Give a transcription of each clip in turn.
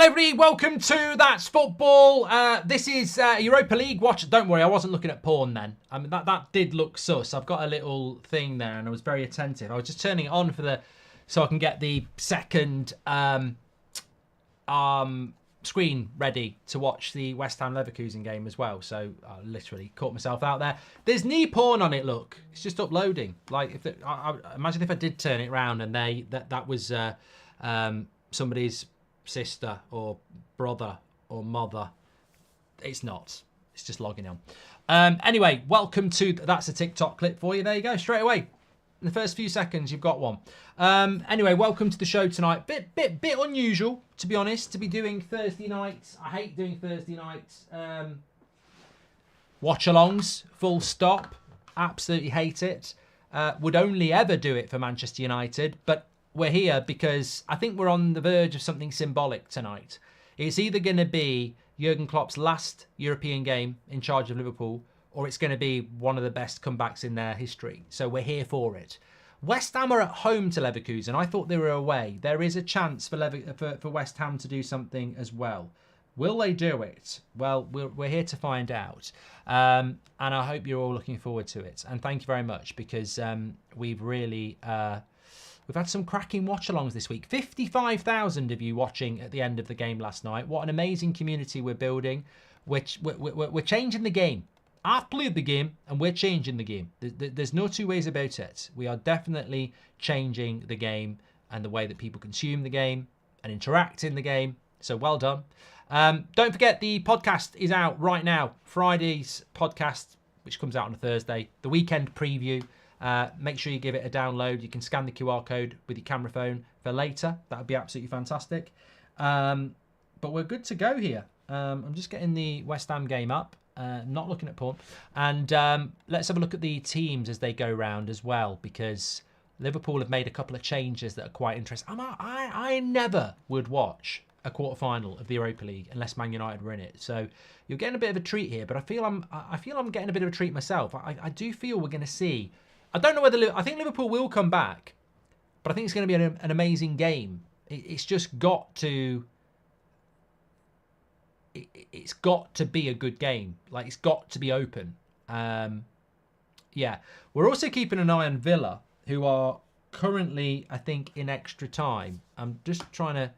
everybody, welcome to That's Football. This is Europa League Watch. Don't worry, I wasn't looking at porn then. I mean, that did look sus. I've got a little thing there and I was very attentive. I was just turning it on so I can get the second screen ready to watch the West Ham Leverkusen game as well. So I literally caught myself out there. There's knee porn on it, look. It's just uploading. Like, imagine if I did turn it around and that was somebody's sister or brother or mother. It's not. It's just logging on. Anyway, welcome to... That's a TikTok clip for you. There you go, straight away. In the first few seconds, you've got one. Anyway, welcome to the show tonight. Bit unusual, to be honest, to be doing Thursday nights. I hate doing Thursday nights. Watch-alongs, full stop. Absolutely hate it. Would only ever do it for Manchester United, but we're here because I think we're on the verge of something symbolic tonight. It's either going to be Jurgen Klopp's last European game in charge of Liverpool, or it's going to be one of the best comebacks in their history. So we're here for it. West Ham are at home to Leverkusen. I thought they were away. There is a chance for West Ham to do something as well. Will they do it? Well, we're here to find out. And I hope you're all looking forward to it. And thank you very much, because we've really... We've had some cracking watch-alongs this week. 55,000 of you watching at the end of the game last night. What an amazing community we're building. We're changing the game. I've played the game and we're changing the game. There's no two ways about it. We are definitely changing the game and the way that people consume the game and interact in the game. So well done. Don't forget, the podcast is out right now. Friday's podcast, which comes out on a Thursday. The weekend preview. Make sure you give it a download. You can scan the QR code with your camera phone for later. That would be absolutely fantastic. But we're good to go here. I'm just getting the West Ham game up. Not looking at porn. And let's have a look at the teams as they go round as well, because Liverpool have made a couple of changes that are quite interesting. I never would watch a quarter-final of the Europa League unless Man United were in it. So you're getting a bit of a treat here, but I feel I'm getting a bit of a treat myself. I do feel we're going to see... I don't know whether... I think Liverpool will come back, but I think it's going to be an amazing game. It's just got to... It's got to be a good game. Like, it's got to be open. Yeah. We're also keeping an eye on Villa, who are currently, I think, in extra time. I'm just trying to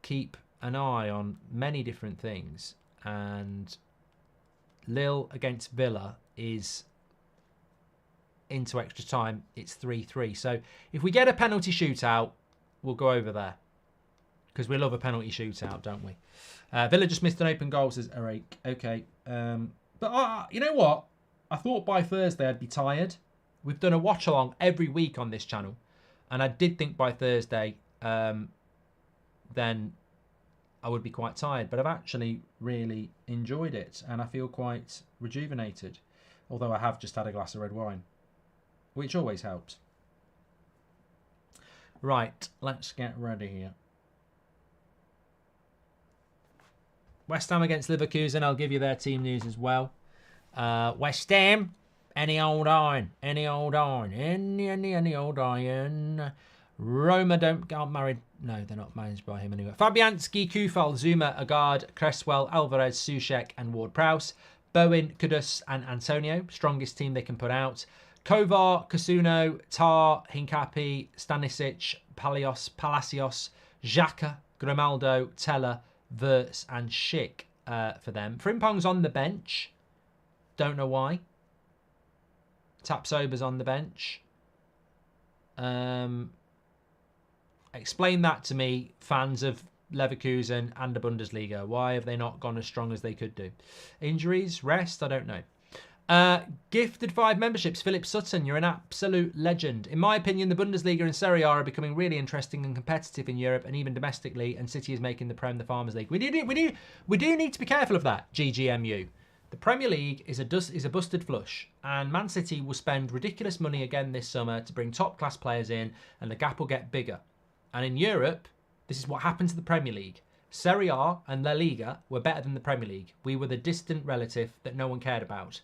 keep an eye on many different things. And Lille against Villa is into extra time. It's 3-3. So if we get a penalty shootout, we'll go over there, because we love a penalty shootout, don't we? Villa just missed an open goal, says Eric. Okay. But you know what? I thought by Thursday I'd be tired. We've done a watch-along every week on this channel. And I did think by Thursday, then I would be quite tired. But I've actually really enjoyed it. And I feel quite rejuvenated. Although I have just had a glass of red wine, which always helps. Right, let's get ready here. West Ham against Leverkusen. I'll give you their team news as well. West Ham, any old iron. Any old iron. Roma aren't married. No, they're not managed by him anyway. Fabianski, Kufal, Zuma, Agard, Cresswell, Alvarez, Soucek and Ward-Prowse. Bowen, Kudus and Antonio. Strongest team they can put out. Kovar, Kasuno, Tar, Hincapi, Stanisic, Palacios, Xhaka, Grimaldo, Teller, Verts and Schick for them. Frimpong's on the bench. Don't know why. Tapsoba's on the bench. Explain that to me, fans of Leverkusen and the Bundesliga. Why have they not gone as strong as they could do? Injuries? Rest? I don't know. Gifted 5 memberships. Philip Sutton, you're an absolute legend. In my opinion, the Bundesliga and Serie A are becoming really interesting and competitive in Europe and even domestically, and City is making the Prem the Farmers League. We do need to be careful of that, GGMU. The Premier League is a busted flush, and Man City will spend ridiculous money again this summer to bring top-class players in, and the gap will get bigger. And in Europe, this is what happened to the Premier League. Serie A and La Liga were better than the Premier League. We were the distant relative that no one cared about.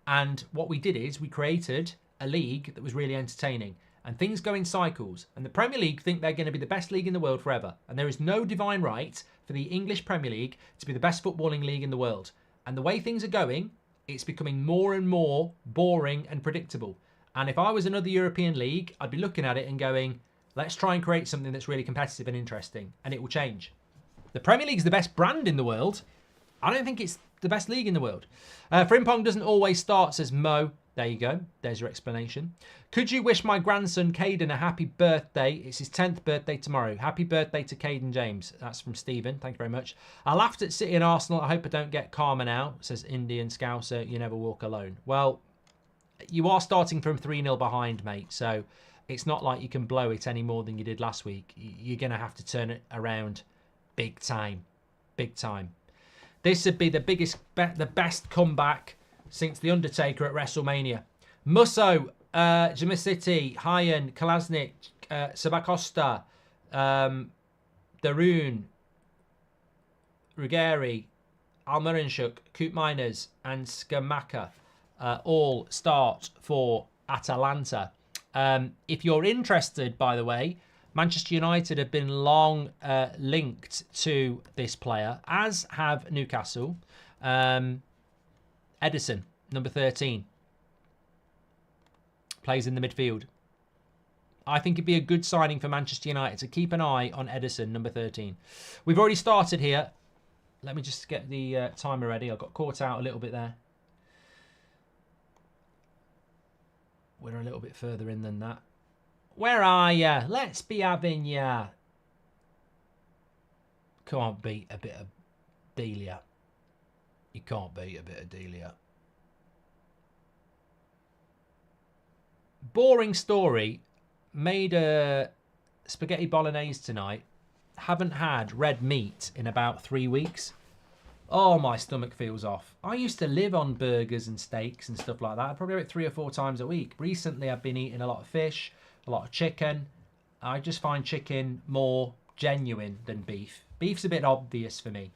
And what we did is we created a league that was really entertaining. And things go in cycles. And the Premier League think they're going to be the best league in the world forever. And there is no divine right for the English Premier League to be the best footballing league in the world. And the way things are going, it's becoming more and more boring and predictable. And if I was another European league, I'd be looking at it and going, let's try and create something that's really competitive and interesting. And it will change. The Premier League is the best brand in the world. I don't think it's the best league in the world. Frimpong doesn't always start, says Mo. There you go. There's your explanation. Could you wish my grandson Caden a happy birthday? It's his 10th birthday tomorrow. Happy birthday to Caden James. That's from Stephen. Thank you very much. I laughed at City and Arsenal. I hope I don't get karma now, says Indian Scouser. You never walk alone. Well, you are starting from 3-0 behind, mate. So it's not like you can blow it any more than you did last week. You're going to have to turn it around big time. Big time. This would be the the best comeback since The Undertaker at WrestleMania. Musso, Jimmy City, Hyen, Kalasnik, Sabacosta, Darun, Ruggieri, Almarinchuk, Coop Miners, and Skamaka all start for Atalanta. If you're interested, by the way, Manchester United have been long linked to this player, as have Newcastle. Edison, number 13, plays in the midfield. I think it'd be a good signing for Manchester United to keep an eye on Edison, number 13. We've already started here. Let me just get the timer ready. I got caught out a little bit there. We're a little bit further in than that. Where are ya? Let's be having ya. Can't beat a bit of Delia. You can't beat a bit of Delia. Boring story. Made a spaghetti bolognese tonight. Haven't had red meat in about 3 weeks. Oh, my stomach feels off. I used to live on burgers and steaks and stuff like that. I'd probably have it 3 or 4 times a week. Recently, I've been eating a lot of fish, a lot of chicken. I just find chicken more genuine than beef. Beef's a bit obvious for me.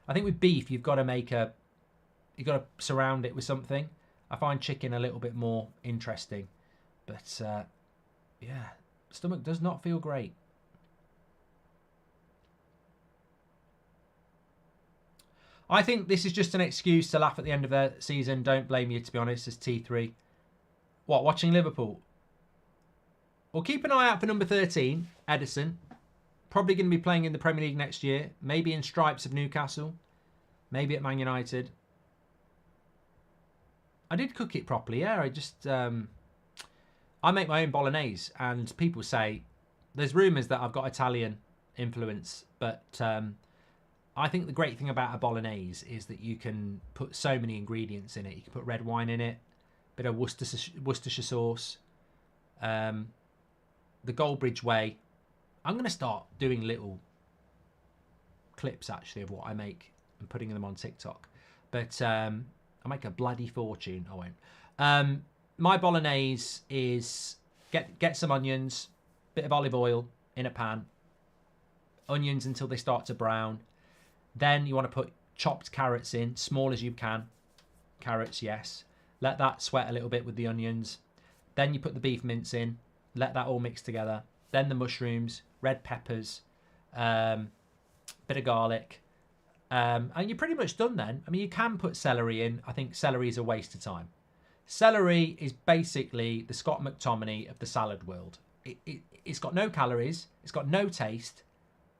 I think with beef, you've got to surround it with something. I find chicken a little bit more interesting. But, yeah, stomach does not feel great. I think this is just an excuse to laugh at the end of the season. Don't blame you, to be honest, as T3. What, watching Liverpool? Well, keep an eye out for number 13, Edison. Probably going to be playing in the Premier League next year. Maybe in stripes of Newcastle. Maybe at Man United. I did cook it properly, yeah. I make my own bolognese, and people say there's rumours that I've got Italian influence, but I think the great thing about a bolognese is that you can put so many ingredients in it. You can put red wine in it, a bit of Worcestershire sauce, the Goldbridge way. I'm going to start doing little clips, actually, of what I make and putting them on TikTok. But I'll make a bloody fortune. I won't. My bolognese is get some onions, bit of olive oil in a pan. Onions until they start to brown. Then you want to put chopped carrots in, small as you can. Carrots, yes. Let that sweat a little bit with the onions. Then you put the beef mince in. Let that all mix together. Then the mushrooms, red peppers, bit of garlic. And you're pretty much done then. I mean, you can put celery in. I think celery is a waste of time. Celery is basically the Scott McTominay of the salad world. It's got no calories. It's got no taste.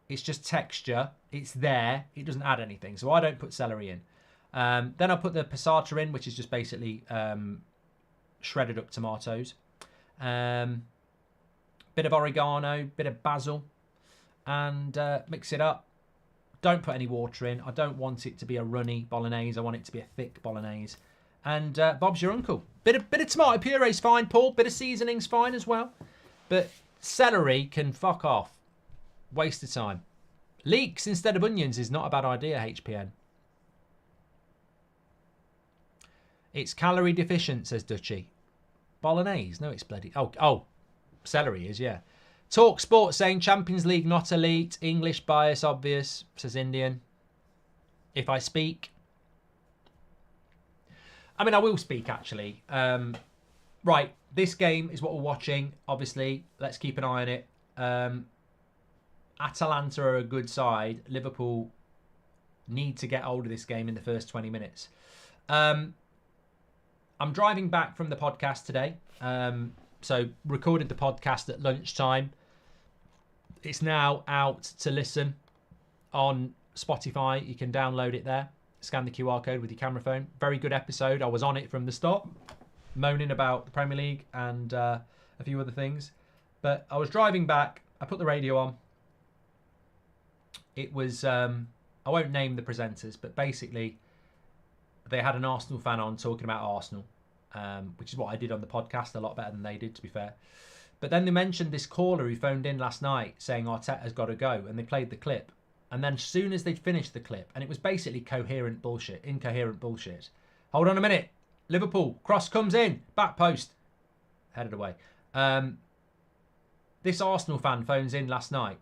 It's just texture. It's there. It doesn't add anything. So I don't put celery in. Then I'll put the passata in, which is just basically shredded up tomatoes. Bit of oregano, bit of basil. And mix it up. Don't put any water in. I don't want it to be a runny bolognese. I want it to be a thick bolognese. And Bob's your uncle. Bit of tomato puree's fine, Paul. Bit of seasoning's fine as well. But celery can fuck off. Waste of time. Leeks instead of onions is not a bad idea, HPN. It's calorie deficient, says Dutchy. Bolognese? No, it's bloody... Oh, celery is, yeah. Talk Sports saying Champions League not elite. English bias obvious, says Indian. If I speak... I mean, I will speak, actually. Right, this game is what we're watching. Obviously, let's keep an eye on it. Atalanta are a good side. Liverpool need to get hold of this game in the first 20 minutes. I'm driving back from the podcast today. So recorded the podcast at lunchtime. It's now out to listen on Spotify. You can download it there. Scan the QR code with your camera phone. Very good episode. I was on it from the start, moaning about the Premier League and a few other things. But I was driving back. I put the radio on. It was, I won't name the presenters, but basically they had an Arsenal fan on talking about Arsenal, which is what I did on the podcast, a lot better than they did, to be fair. But then they mentioned this caller who phoned in last night saying Arteta's got to go, and they played the clip. And then as soon as they'd finished the clip, and it was basically incoherent bullshit. Hold on a minute. Liverpool, cross comes in, back post, headed away. This Arsenal fan phones in last night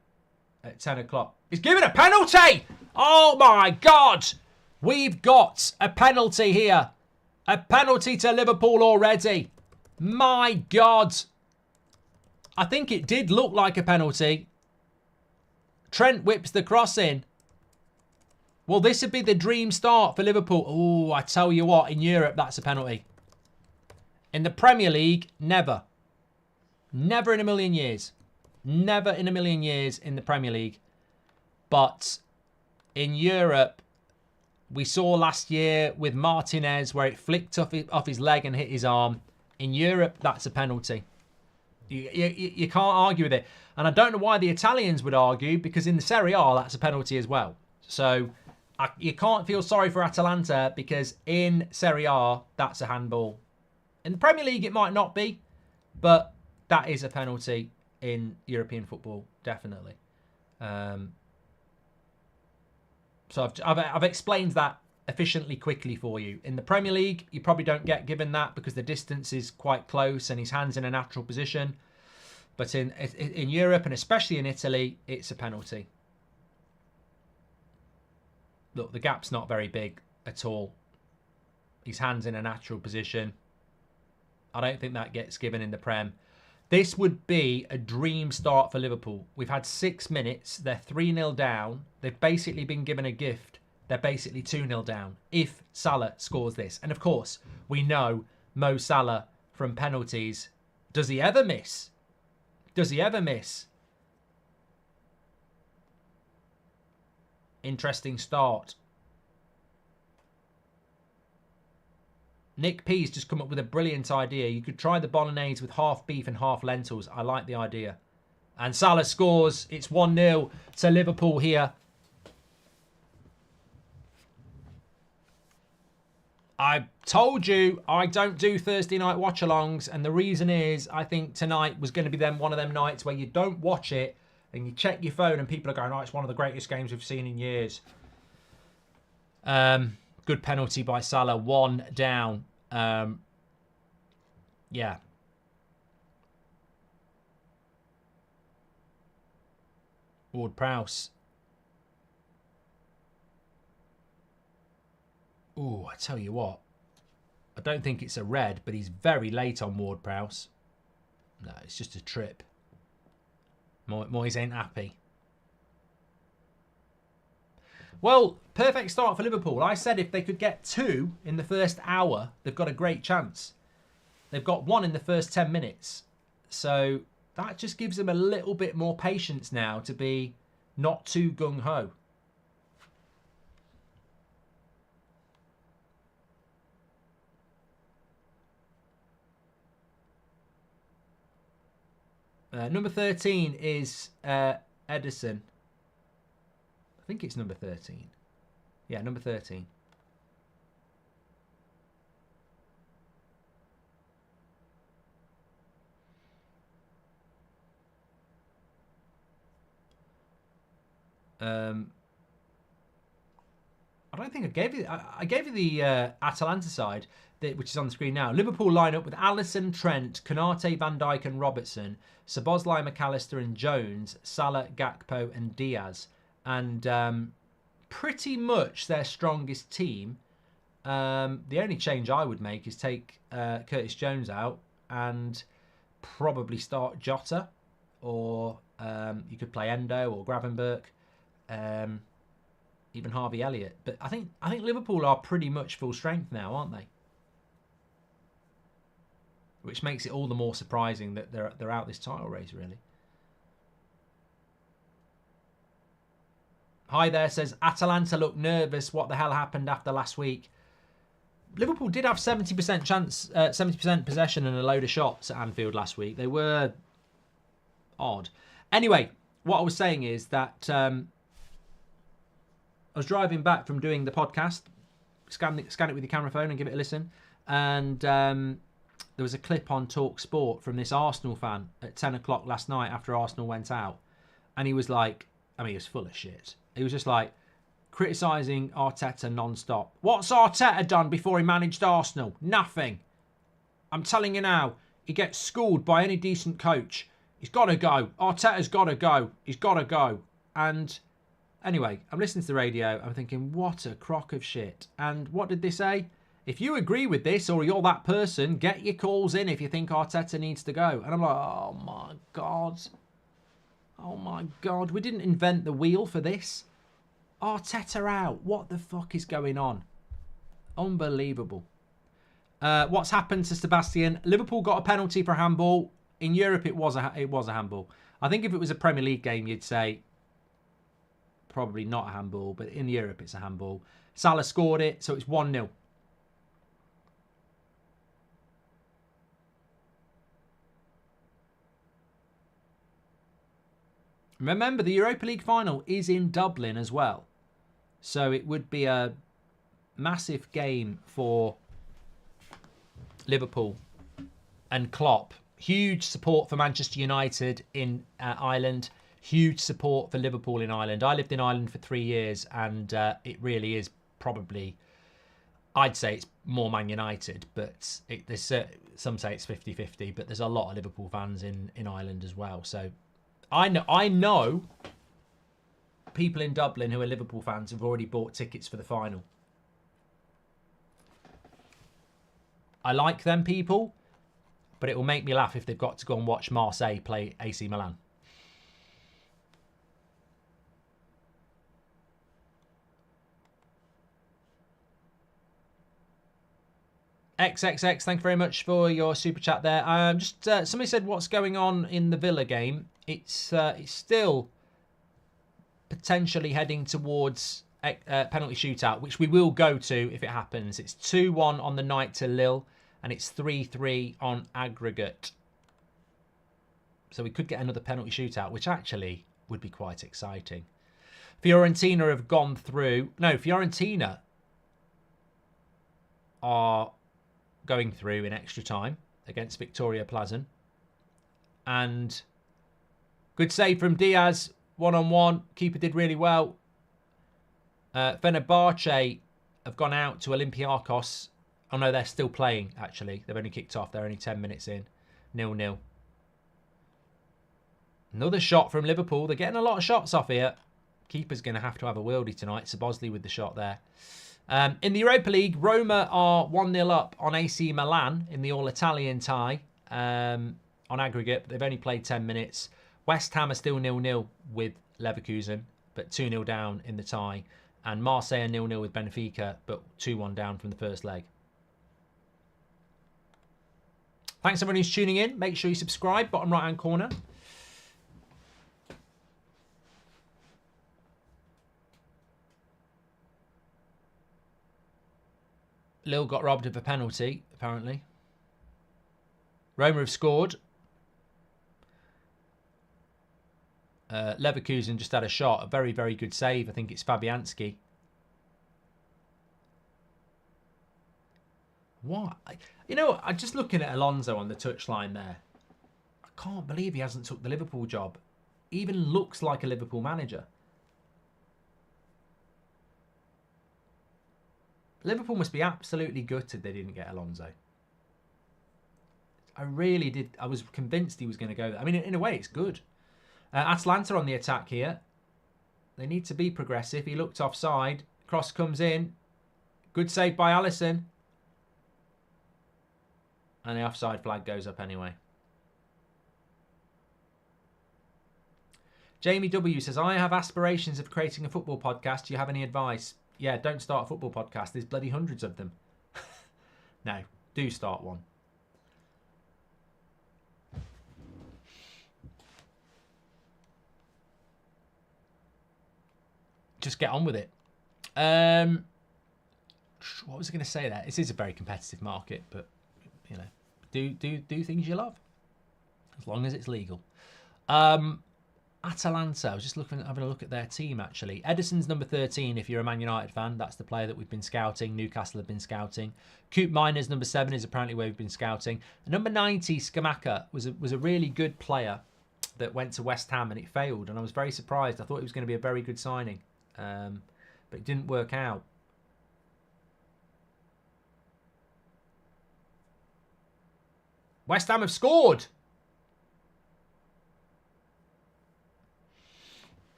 at 10 o'clock. He's given a penalty! Oh my God! We've got a penalty here. A penalty to Liverpool already. My God. I think it did look like a penalty. Trent whips the cross in. Well, this would be the dream start for Liverpool. Oh, I tell you what, in Europe, that's a penalty. In the Premier League, never. Never in a million years. Never in a million years in the Premier League. But in Europe, we saw last year with Martinez where it flicked off his leg and hit his arm. In Europe, that's a penalty. You can't argue with it. And I don't know why the Italians would argue, because in the Serie A, that's a penalty as well. So you can't feel sorry for Atalanta, because in Serie A, that's a handball. In the Premier League, it might not be, but that is a penalty in European football, definitely. So I've explained that efficiently, quickly for you. In the Premier League, you probably don't get given that because the distance is quite close and his hand's in a natural position. But in Europe, and especially in Italy, it's a penalty. Look, the gap's not very big at all. His hand's in a natural position. I don't think that gets given in the Prem. This would be a dream start for Liverpool. We've had 6 minutes. They're 3-0 down. They've basically been given a gift. They're basically 2-0 down if Salah scores this. And of course, we know Mo Salah from penalties. Does he ever miss? Does he ever miss? Interesting start. Nick P's just come up with a brilliant idea. You could try the bolognese with half beef and half lentils. I like the idea. And Salah scores. It's 1-0 to Liverpool here. I told you I don't do Thursday night watch-alongs, and the reason is I think tonight was going to be one of them nights where you don't watch it and you check your phone and people are going, oh, it's one of the greatest games we've seen in years. Good penalty by Salah, 1 down. Yeah. Ward-Prowse. Oh, I tell you what. I don't think it's a red, but he's very late on Ward-Prowse. No, it's just a trip. Moyes ain't happy. Well, perfect start for Liverpool. I said if they could get 2 in the first hour, they've got a great chance. They've got 1 in the first 10 minutes. So that just gives them a little bit more patience now to be not too gung-ho. Number 13 is Edison. I think it's number 13. Yeah, number 13. I don't think I gave you. I gave you the Atalanta side, which is on the screen now. Liverpool line up with Alisson, Trent, Konate, Van Dijk, and Robertson. Szoboszlai, McAllister, and Jones. Salah, Gakpo, and Diaz. And pretty much their strongest team. The only change I would make is take Curtis Jones out and probably start Jota, or you could play Endo or Gravenberch, even Harvey Elliott. But I think Liverpool are pretty much full strength now, aren't they? Which makes it all the more surprising that they're out this title race, really. Hi there says, Atalanta look nervous. What the hell happened after last week? Liverpool did have 70% possession and a load of shots at Anfield last week. They were odd. Anyway, what I was saying is that I was driving back from doing the podcast. Scan it with your camera phone and give it a listen. And there was a clip on Talk Sport from this Arsenal fan at 10 o'clock last night after Arsenal went out. And he was like, he was full of shit. He was just like, criticising Arteta non-stop. What's Arteta done before he managed Arsenal? Nothing. I'm telling you now, he gets schooled by any decent coach. He's got to go. Arteta's got to go. He's got to go. And anyway, I'm listening to the radio. I'm thinking, what a crock of shit. And what did they say? If you agree with this or you're that person, get your calls in if you think Arteta needs to go. And I'm like, oh my God. Oh my God. We didn't invent the wheel for this. Arteta out. What the fuck is going on? Unbelievable. What's happened to Sebastian? Liverpool got a penalty for handball. In Europe, it was a handball. I think if it was a Premier League game, you'd say probably not a handball. But in Europe, it's a handball. Salah scored it, so it's 1-0. Remember, the Europa League final is in Dublin as well. So it would be a massive game for Liverpool and Klopp. Huge support for Manchester United in Ireland. Huge support for Liverpool in Ireland. I lived in Ireland for 3 years, and it really is probably, I'd say it's more Man United, but there's some say it's 50-50, but there's a lot of Liverpool fans in Ireland as well. So I know people in Dublin who are Liverpool fans have already bought tickets for the final. I like them people, but it will make me laugh if they've got to go and watch Marseille play AC Milan. XXX, thank you very much for your super chat there. Somebody said, what's going on in the Villa game? It's still potentially heading towards penalty shootout, which we will go to if it happens. It's 2-1 on the night to Lille, and it's 3-3 on aggregate. So we could get another penalty shootout, which actually would be quite exciting. Fiorentina have gone through. No, Fiorentina are going through in extra time against Victoria Plazen. And good save from Diaz, one-on-one. Keeper did really well. Fenerbahce have gone out to Olympiacos. Oh no, they're still playing, actually. They've only kicked off. They're only 10 minutes in. 0-0. Another shot from Liverpool. They're getting a lot of shots off here. Keeper's going to have a worldie tonight. Szoboszlai with the shot there. In the Europa League, Roma are 1-0 up on AC Milan in the all-Italian tie on aggregate. But they've only played 10 minutes. West Ham are still 0-0 with Leverkusen, but 2-0 down in the tie. And Marseille are 0-0 with Benfica, but 2-1 down from the first leg. Thanks everyone who's tuning in. Make sure you subscribe, bottom right-hand corner. Lille got robbed of a penalty, apparently. Roma have scored. Leverkusen just had a shot. A very, very good save. I think it's Fabianski. What? I'm just looking at Alonso on the touchline there. I can't believe he hasn't took the Liverpool job. He even looks like a Liverpool manager. Liverpool must be absolutely gutted they didn't get Alonso. I really did. I was convinced he was going to go there. I mean, in a way, it's good. Atalanta on the attack here. They need to be progressive. He looked offside. Cross comes in. Good save by Alisson. And the offside flag goes up anyway. Jamie W says, I have aspirations of creating a football podcast. Do you have any advice? Yeah, don't start a football podcast. There's bloody hundreds of them. No, do start one. Just get on with it. What was I going to say there? This is a very competitive market, but you know, do things you love, as long as it's legal. Atalanta. I was just having a look at their team actually. Ederson's number 13. If you're a Man United fan, that's the player that we've been scouting. Newcastle have been scouting. Coop Miner's number 7 is apparently where we've been scouting. And number 90, Skamaka, was a really good player that went to West Ham and it failed. And I was very surprised. I thought it was going to be a very good signing, but it didn't work out. West Ham have scored.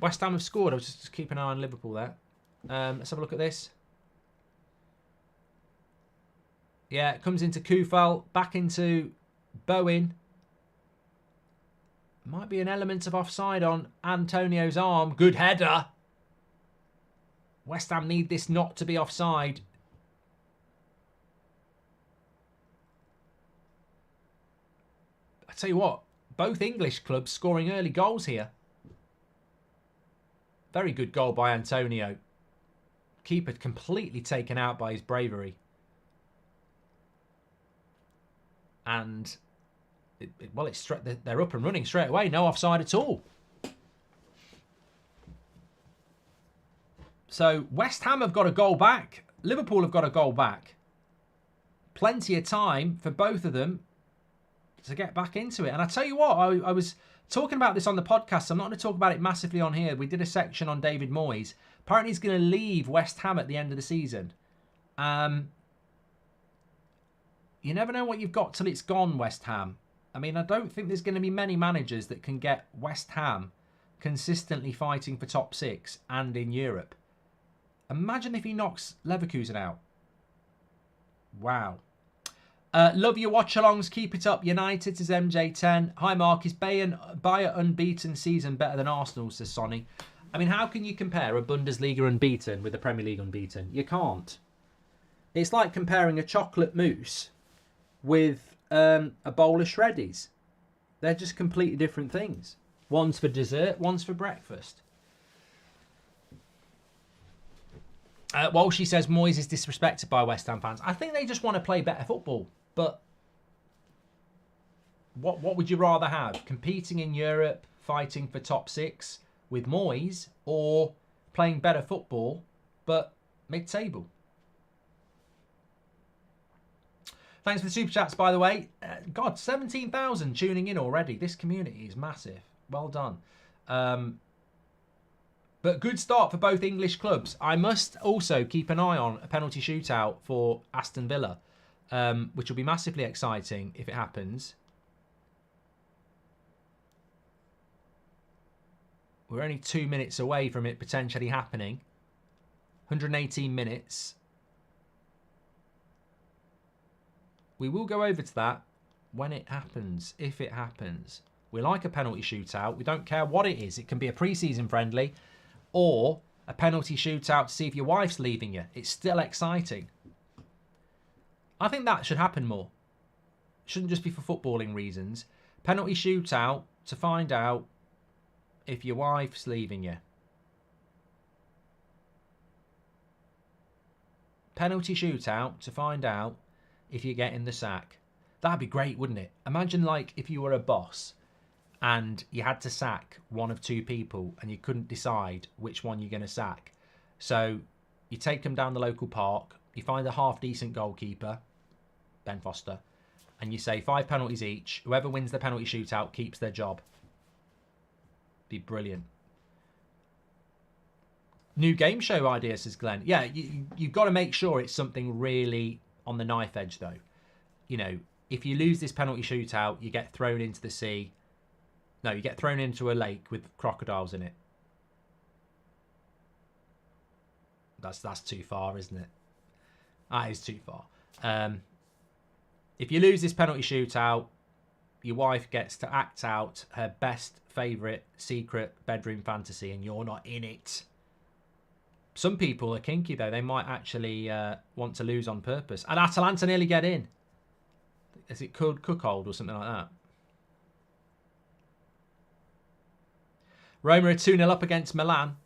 West Ham have scored. I was just keeping an eye on Liverpool there. Let's have a look at this. Yeah, it comes into Kufal, back into Bowen. Might be an element of offside on Antonio's arm. Good header. West Ham need this not to be offside. I tell you what, both English clubs scoring early goals here. Very good goal by Antonio. Keeper completely taken out by his bravery. And, they're up and running straight away. No offside at all. So, West Ham have got a goal back. Liverpool have got a goal back. Plenty of time for both of them to get back into it. And I tell you what, I was talking about this on the podcast. So I'm not going to talk about it massively on here. We did a section on David Moyes. Apparently he's going to leave West Ham at the end of the season. You never know what you've got till it's gone, West Ham. I mean, I don't think there's going to be many managers that can get West Ham consistently fighting for top 6 and in Europe. Imagine if he knocks Leverkusen out. Wow. Love your watch-alongs. Keep it up. United says MJ10. Hi, Mark. Is Bayer unbeaten season better than Arsenal, says Sonny. I mean, how can you compare a Bundesliga unbeaten with a Premier League unbeaten? You can't. It's like comparing a chocolate mousse with a bowl of shreddies. They're just completely different things. One's for dessert, one's for breakfast. Walshy says Moyes is disrespected by West Ham fans. I think they just want to play better football. But what would you rather have? Competing in Europe, fighting for top 6 with Moyes, or playing better football but mid-table? Thanks for the super chats, by the way. God, 17,000 tuning in already. This community is massive. Well done. But good start for both English clubs. I must also keep an eye on a penalty shootout for Aston Villa, which will be massively exciting if it happens. We're only 2 minutes away from it potentially happening. 118 minutes. We will go over to that when it happens, if it happens. We like a penalty shootout. We don't care what it is. It can be a pre-season friendly or a penalty shootout to see if your wife's leaving you. It's still exciting. I think that should happen more. It shouldn't just be for footballing reasons. Penalty shootout to find out if your wife's leaving you. Penalty shootout to find out if you're getting the sack. That'd be great, wouldn't it? Imagine like if you were a boss and you had to sack one of 2 people and you couldn't decide which one you're going to sack. So you take them down the local park, you find a half-decent goalkeeper, Ben Foster, and you say 5 penalties each. Whoever wins the penalty shootout keeps their job. Be brilliant. New game show idea, says Glenn. Yeah, you've got to make sure it's something really on the knife edge, though. You know, if you lose this penalty shootout, you get thrown into the sea. No, you get thrown into a lake with crocodiles in it. That's too far, isn't it? That is too far. If you lose this penalty shootout, your wife gets to act out her best favourite secret bedroom fantasy and you're not in it. Some people are kinky, though. They might actually want to lose on purpose. And Atalanta nearly get in. Is it called Cookhold or something like that? Roma are 2-0 up against Milan.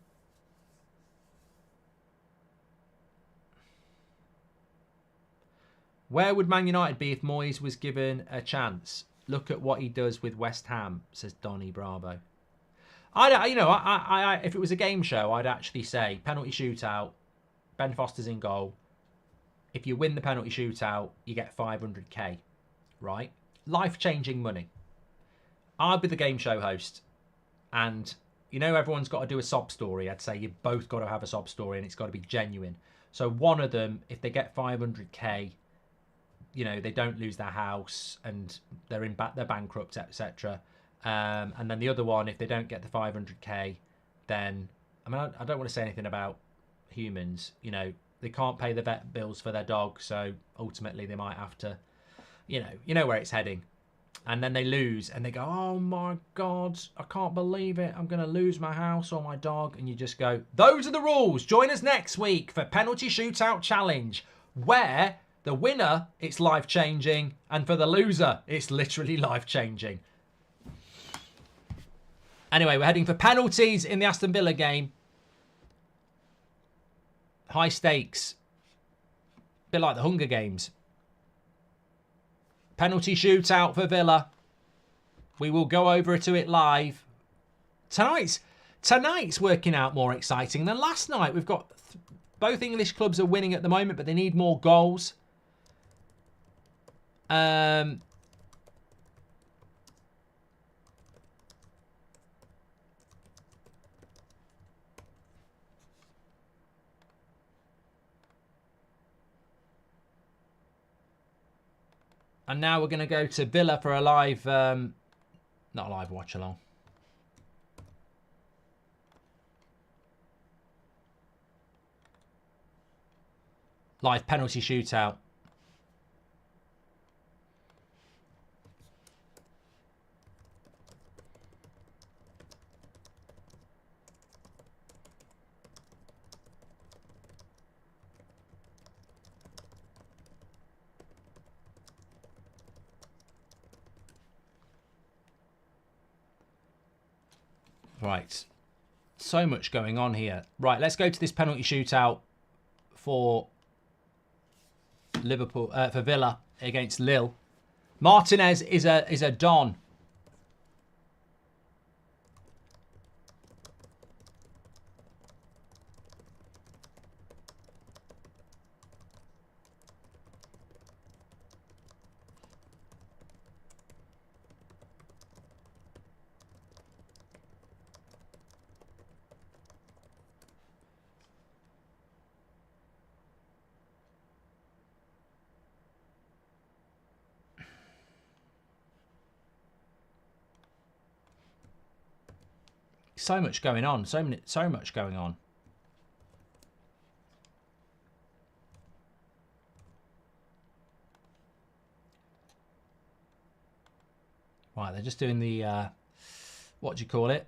Where would Man United be if Moyes was given a chance? Look at what he does with West Ham, says Donny Bravo. If it was a game show, I'd actually say penalty shootout, Ben Foster's in goal. If you win the penalty shootout, you get 500k, right? Life-changing money. I'd be the game show host, and you know everyone's got to do a sob story. I'd say you've both got to have a sob story, and it's got to be genuine. So one of them, if they get 500k, you know, they don't lose their house and they're bankrupt, etc. And then the other one, if they don't get the 500k, then I mean, I don't want to say anything about humans. You know, they can't pay the vet bills for their dog, so ultimately they might have to, you know where it's heading. And then they lose and they go, oh my God, I can't believe it. I'm going to lose my house or my dog. And you just go, those are the rules. Join us next week for Penalty Shootout Challenge, where the winner, it's life-changing. And for the loser, it's literally life-changing. Anyway, we're heading for penalties in the Aston Villa game. High stakes. A bit like the Hunger Games. Penalty shootout for Villa. We will go over to it live. Tonight's working out more exciting than last night. We've got both English clubs are winning at the moment, but they need more goals. And now we're going to go to Villa for a live, not a live watch along. Live penalty shootout. Right, so much going on here. Right, let's go to this penalty shootout for Liverpool, for Villa against Lille. Martinez is a don. So much going on. So much going on. Right, they're just doing the what do you call it?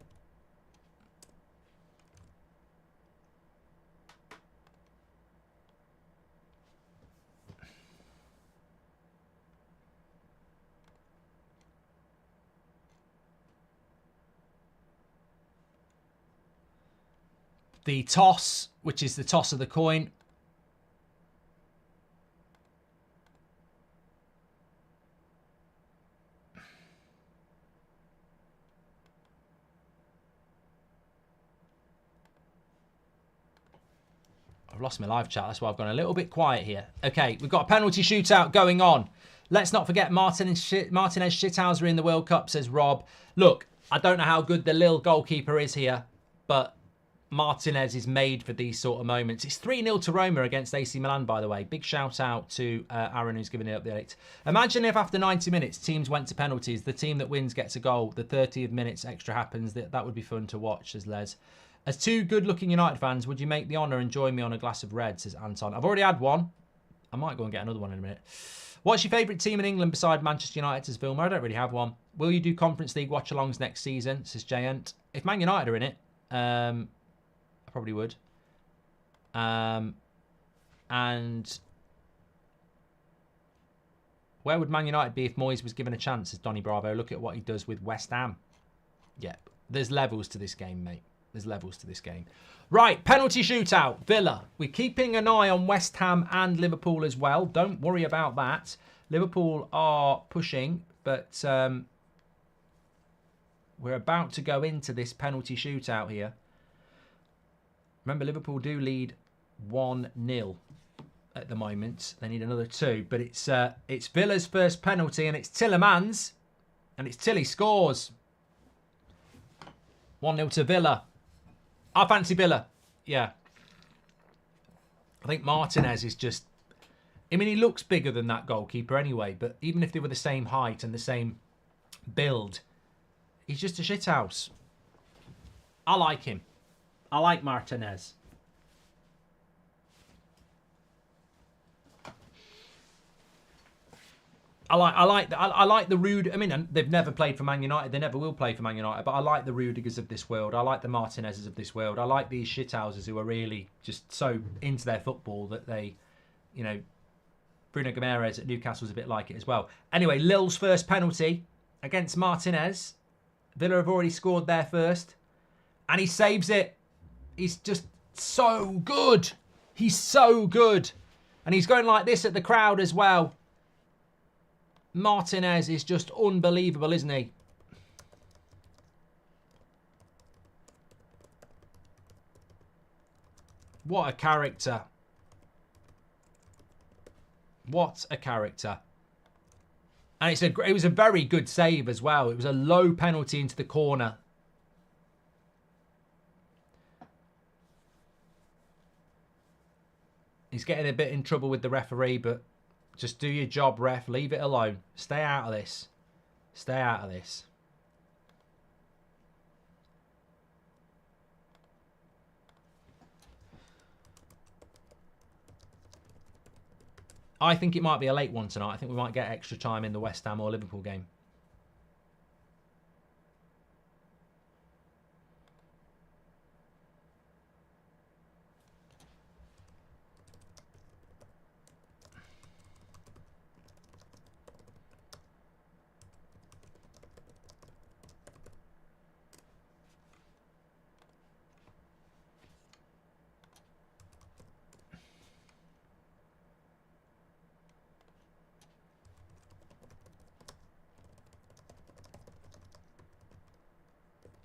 The toss, which is the toss of the coin. I've lost my live chat, that's why I've gone a little bit quiet here. Okay, we've got a penalty shootout going on. Let's not forget Martinez Shithouser in the World Cup, says Rob. Look, I don't know how good the Lille goalkeeper is here, but Martinez is made for these sort of moments. It's 3-0 to Roma against AC Milan, by the way. Big shout out to Aaron, who's giving it update. Imagine if after 90 minutes, teams went to penalties. The team that wins gets a goal. The 30th minutes extra happens. That would be fun to watch, says Les. As two good-looking United fans, would you make the honour and join me on a glass of red, says Anton. I've already had one. I might go and get another one in a minute. What's your favourite team in England beside Manchester United, says Vilma? I don't really have one. Will you do Conference League watch-alongs next season, says Jayant? If Man United are in it, I probably would. And where would Man United be if Moyes was given a chance, says Donny Bravo? Look at what he does with West Ham. Yeah, there's levels to this game, mate. There's levels to this game. Right, penalty shootout, Villa. We're keeping an eye on West Ham and Liverpool as well. Don't worry about that. Liverpool are pushing, but we're about to go into this penalty shootout here. Remember, Liverpool do lead 1-0 at the moment. They need another 2, but it's Villa's first penalty, and it's Tillemans, and it's Tilly scores. 1-0 to Villa. I fancy Villa. Yeah. I think Martinez is just... I mean, he looks bigger than that goalkeeper anyway, but even if they were the same height and the same build, he's just a shithouse. I like him. I like Martinez. I like the Rude. I mean, they've never played for Man United. They never will play for Man United. But I like the Rudigers of this world. I like the Martinezes of this world. I like these shithouses who are really just so into their football that they, you know, Bruno Guimaraes at Newcastle's a bit like it as well. Anyway, Lille's first penalty against Martinez. Villa have already scored their first, and he saves it. He's just so good. He's so good, and he's going like this at the crowd as well. Martinez is just unbelievable, isn't he? What a character. What a character. And it was a very good save as well. It was a low penalty into the corner. He's getting a bit in trouble with the referee, but just do your job, ref. Leave it alone. Stay out of this. Stay out of this. I think it might be a late one tonight. I think we might get extra time in the West Ham or Liverpool game.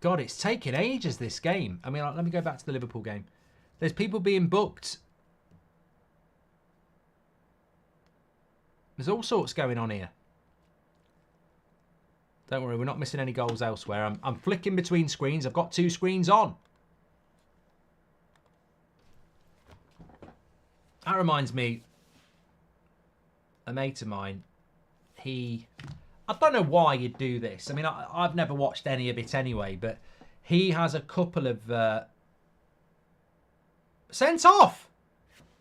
God, it's taken ages, this game. I mean, let me go back to the Liverpool game. There's people being booked. There's all sorts going on here. Don't worry, we're not missing any goals elsewhere. I'm flicking between screens. I've got 2 screens on. That reminds me, a mate of mine, I don't know why you'd do this. I mean, I've never watched any of it anyway, but he has a couple of... sent off!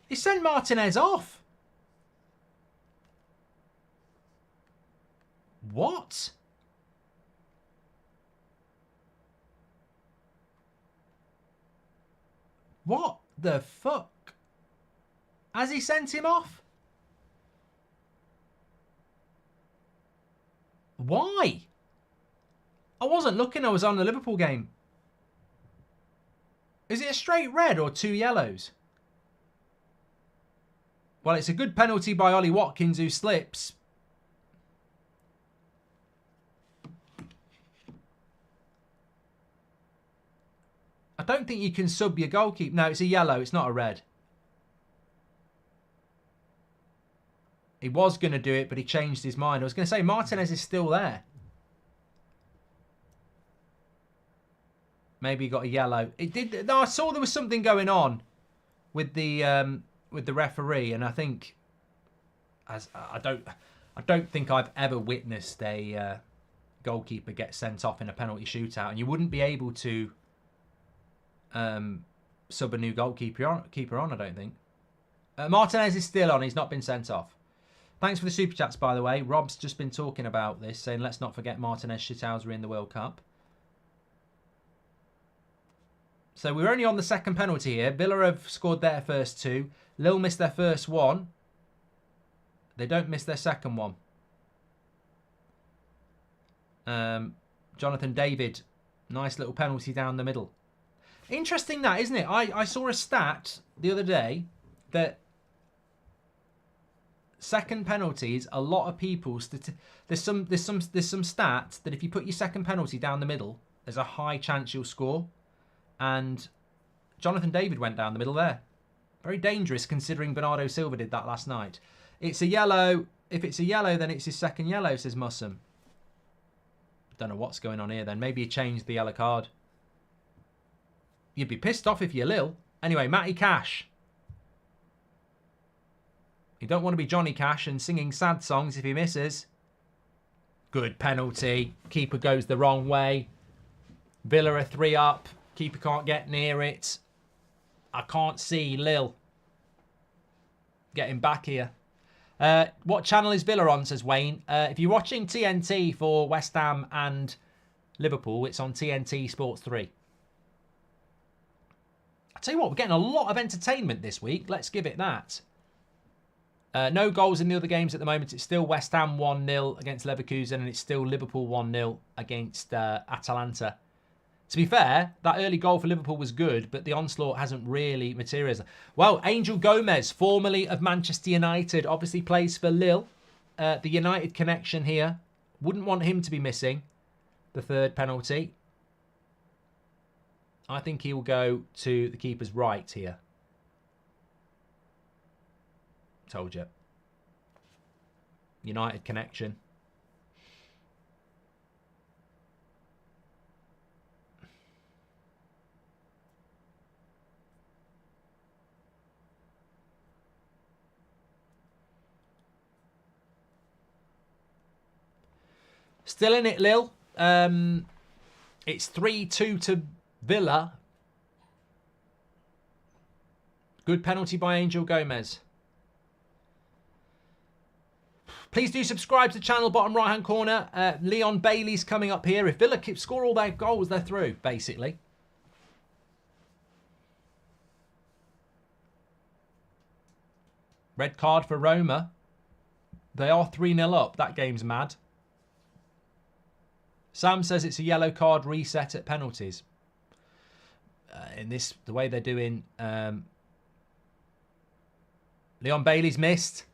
He sent Martinez off! What? What the fuck? Has he sent him off? Why? I wasn't looking. I was on the Liverpool game. Is it a straight red or 2 yellows? Well, it's a good penalty by Ollie Watkins, who slips. I don't think you can sub your goalkeeper. No, it's a yellow. It's not a red. He was going to do it, but he changed his mind. I was going to say, Martinez is still there. Maybe he got a yellow. It did. No, I saw there was something going on with the referee, and I think, I don't think I've ever witnessed a goalkeeper get sent off in a penalty shootout, and you wouldn't be able to sub a new goalkeeper on. I don't think. Martinez is still on. He's not been sent off. Thanks for the super chats, by the way. Rob's just been talking about this, saying let's not forget Martinez Shithouser in the World Cup. So we're only on the second penalty here. Villa have scored their first two. Lille missed their first one. They don't miss their second one. Jonathan David, nice little penalty down the middle. Interesting that, isn't it? I saw a stat the other day that second penalties, a lot of people there's some stats that if you put your second penalty down the middle, there's a high chance you'll score. And Jonathan David went down the middle there. Very dangerous considering Bernardo Silva did that last night. It's a yellow. If it's a yellow, then it's his second yellow, says Mussum. Don't know what's going on here then. Maybe he changed the yellow card. You'd be pissed off if you're Lil. Anyway, Matty Cash. You don't want to be Johnny Cash and singing sad songs if he misses. Good penalty. Keeper goes the wrong way. Villa are 3 up. Keeper can't get near it. I can't see Lil getting back here. What channel is Villa on, says Wayne. If you're watching TNT for West Ham and Liverpool, it's on TNT Sports 3. I'll tell you what, we're getting a lot of entertainment this week. Let's give it that. No goals in the other games at the moment. It's still West Ham 1-0 against Leverkusen, and it's still Liverpool 1-0 against Atalanta. To be fair, that early goal for Liverpool was good, but the onslaught hasn't really materialised. Well, Angel Gomez, formerly of Manchester United, obviously plays for Lille. The United connection here. Wouldn't want him to be missing the third penalty. I think he will go to the keeper's right here. Told you. United connection. Still in it, Lil. It's 3-2 to Villa. Good penalty by Angel Gomez. Please do subscribe to the channel, bottom right-hand corner. Leon Bailey's coming up here. If Villa score all their goals, they're through, basically. Red card for Roma. They are 3-0 up. That game's mad. Sam says it's a yellow card reset at penalties. In this, the way they're doing... Leon Bailey's missed.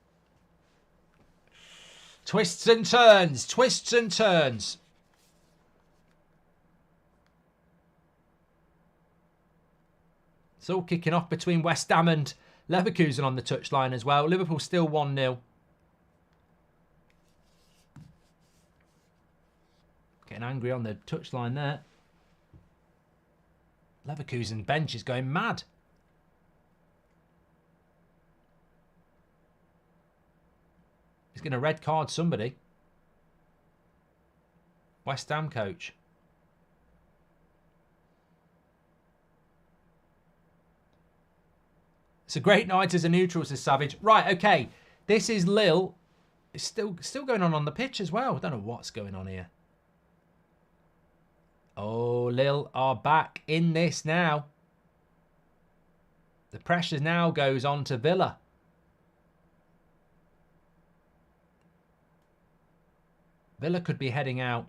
Twists and turns. Twists and turns. It's all kicking off between West Ham and Leverkusen on the touchline as well. Liverpool still 1-0. Getting angry on the touchline there. Leverkusen bench is going mad. He's going to red card somebody. West Ham coach. It's a great night as a neutral, says Savage. Right, okay. This is Lille. It's still going on the pitch as well. I don't know what's going on here. Oh, Lille are back in this now. The pressure now goes on to Villa. Villa could be heading out.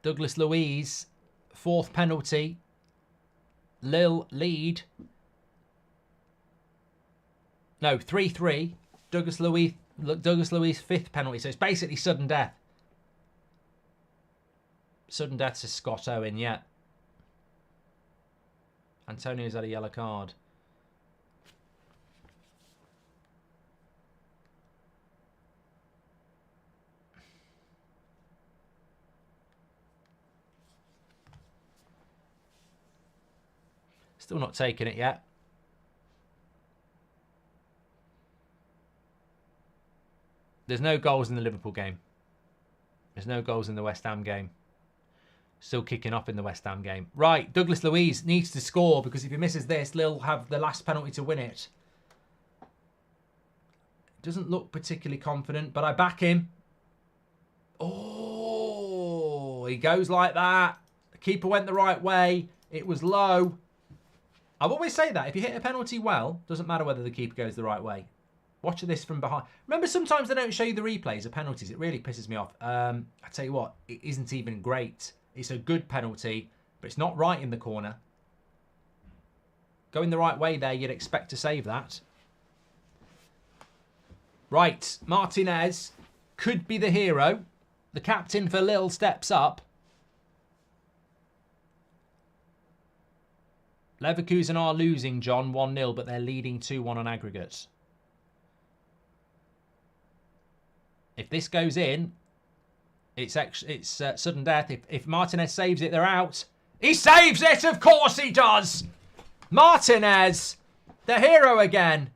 Douglas Luiz, fourth penalty. Lille lead. No, 3-3. Douglas Luiz, fifth penalty. So it's basically sudden death. Sudden death to Scott Owen, yeah. Antonio's had a yellow card. Still not taking it yet. There's no goals in the Liverpool game. There's no goals in the West Ham game. Still kicking off in the West Ham game. Right, Douglas Luiz needs to score because if he misses this, Lille have the last penalty to win it. Doesn't look particularly confident, but I back him. Oh, he goes like that. The keeper went the right way. It was low. I always say that. If you hit a penalty well, doesn't matter whether the keeper goes the right way. Watch this from behind. Remember, sometimes they don't show you the replays of penalties. It really pisses me off. I tell you what, it isn't even great. It's a good penalty, but it's not right in the corner. Going the right way there, you'd expect to save that. Right, Martinez could be the hero. The captain for Lille steps up. Leverkusen are losing, John, 1-0, but they're leading 2-1 on aggregate. If this goes in, it's sudden death. If Martinez saves it, they're out. He saves it! Of course he does! Martinez, the hero again.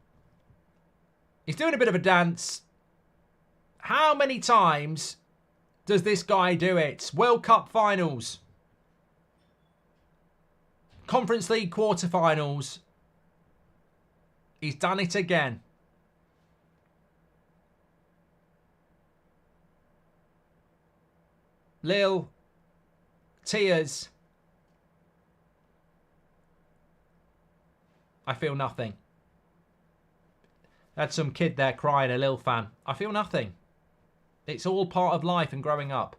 He's doing a bit of a dance. How many times does this guy do it? World Cup finals. Conference League quarterfinals. He's done it again. Lille, tears. I feel nothing. Had some kid there crying, a Lille fan. I feel nothing. It's all part of life and growing up.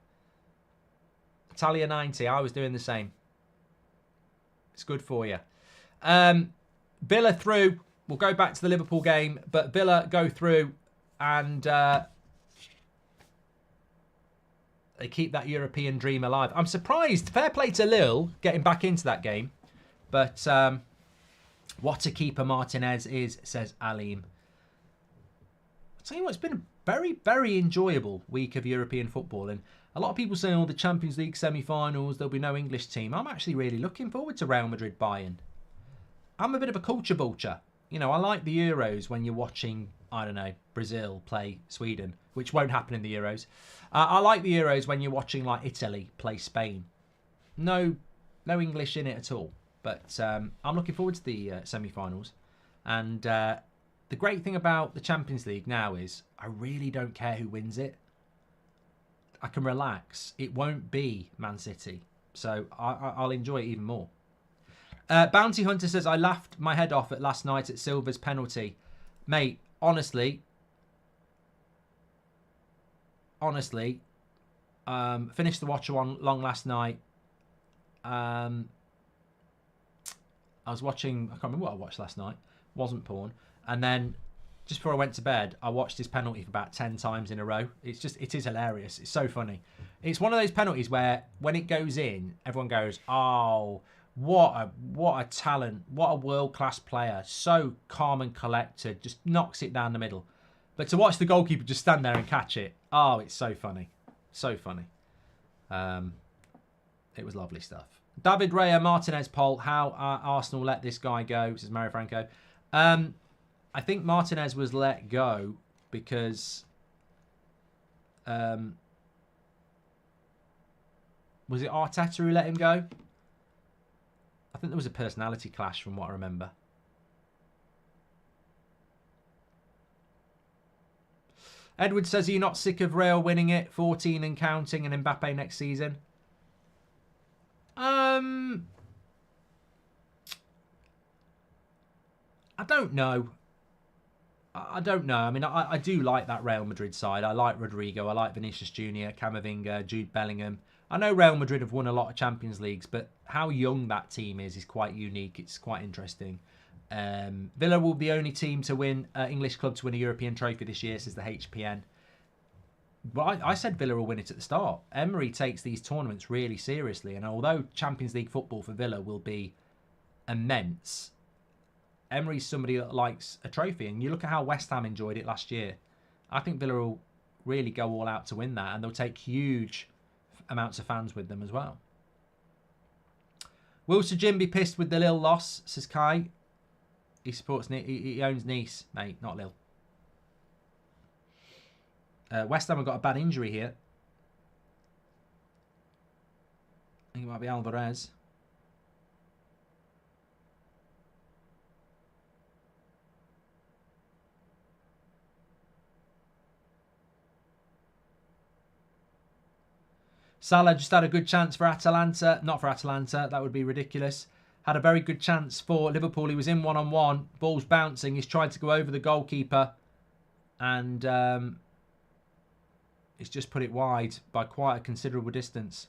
Italia 90, I was doing the same. It's good for you. Villa through. We'll go back to the Liverpool game, but Villa go through and they keep that European dream alive. I'm surprised. Fair play to Lille getting back into that game. But what a keeper Martinez is, says Alim. I'll tell you what, it's been a very, very enjoyable week of European football. And a lot of people say, oh, the Champions League semi-finals, there'll be no English team. I'm actually really looking forward to Real Madrid Bayern. I'm a bit of a culture vulture. You know, I like the Euros when you're watching, I don't know, Brazil play Sweden, which won't happen in the Euros. I like the Euros when you're watching, like, Italy play Spain. No English in it at all. But I'm looking forward to the semi-finals. And the great thing about the Champions League now is I really don't care who wins it. I can relax. It won't be Man City. So I'll enjoy it even more. Bounty Hunter says, I laughed my head off at last night at Silva's penalty. Mate, honestly, finished the watch-along last night. I was watching, I can't remember what I watched last night. Wasn't porn. And then just before I went to bed, I watched his penalty for about 10 times in a row. It is hilarious. It's so funny. It's one of those penalties where when it goes in, everyone goes, oh, what a talent. What a world-class player. So calm and collected. Just knocks it down the middle. But to watch the goalkeeper just stand there and catch it, oh, it's so funny. So funny. It was lovely stuff. David Raya, Martinez poll, how Arsenal let this guy go, says Mario Franco. I think Martinez was let go because was it Arteta who let him go? I think there was a personality clash from what I remember. Edward says, are you not sick of Real winning it? 14 and counting and Mbappe next season? I don't know. I don't know. I mean, I do like that Real Madrid side. I like Rodrigo. I like Vinicius Jr., Camavinga, Jude Bellingham. I know Real Madrid have won a lot of Champions Leagues, but how young that team is quite unique. It's quite interesting. Villa will be the only team to win, English club to win a European trophy this year, says the HPN. Well, I said Villa will win it at the start. Emery takes these tournaments really seriously, and although Champions League football for Villa will be immense, Emery's somebody that likes a trophy, and you look at how West Ham enjoyed it last year. I think Villa will really go all out to win that, and they'll take huge amounts of fans with them as well. Will Sir Jim be pissed with the Lille loss, says Kai. He supports, he owns Nice, mate, not Lille. West Ham have got a bad injury here. think it might be Alvarez. Salah just had a good chance for Atalanta. Not for Atalanta. That would be ridiculous. Had a very good chance for Liverpool. He was in one-on-one. Ball's bouncing. He's tried to go over the goalkeeper. And he's just put it wide by quite a considerable distance.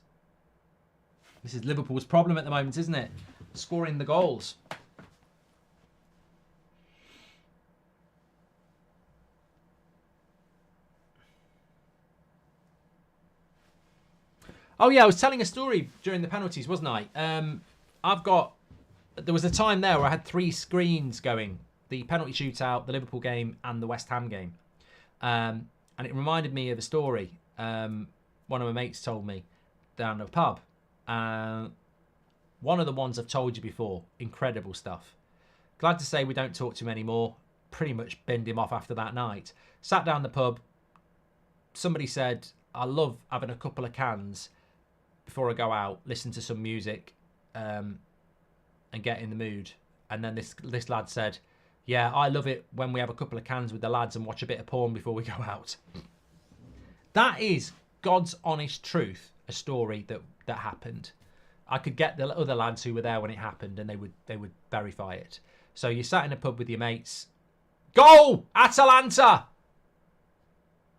This is Liverpool's problem at the moment, isn't it? Scoring the goals. Oh, yeah, I was telling a story during the penalties, wasn't I? There was a time there where I had 3 screens going. The penalty shootout, the Liverpool game, and the West Ham game. And it reminded me of a story one of my mates told me down at a pub. One of the ones I've told you before. Incredible stuff. Glad to say we don't talk to him anymore. Pretty much binned him off after that night. Sat down the pub. Somebody said, I love having a couple of cans before I go out, listen to some music, and get in the mood. And then this lad said, yeah, I love it when we have a couple of cans with the lads and watch a bit of porn before we go out. That is God's honest truth, a story that happened. I could get the other lads who were there when it happened and they would verify it. So you sat in a pub with your mates. Goal! Atalanta!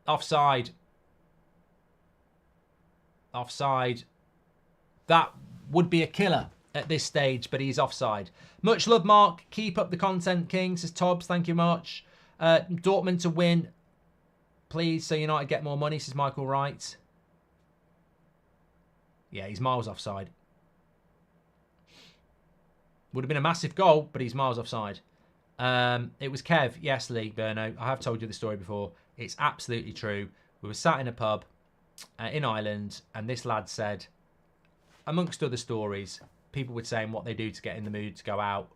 Offside. Offside. That would be a killer at this stage, but he's offside. Much love, Mark. Keep up the content, King, says Tobbs. Thank you much. Dortmund to win, please, so United get more money, says Michael Wright. Yeah, he's miles offside. Would have been a massive goal, but he's miles offside. It was Kev. Yes, Lee, Berno. I have told you the story before. It's absolutely true. We were sat in a pub in Ireland, and this lad said, amongst other stories, people were saying what they do to get in the mood to go out,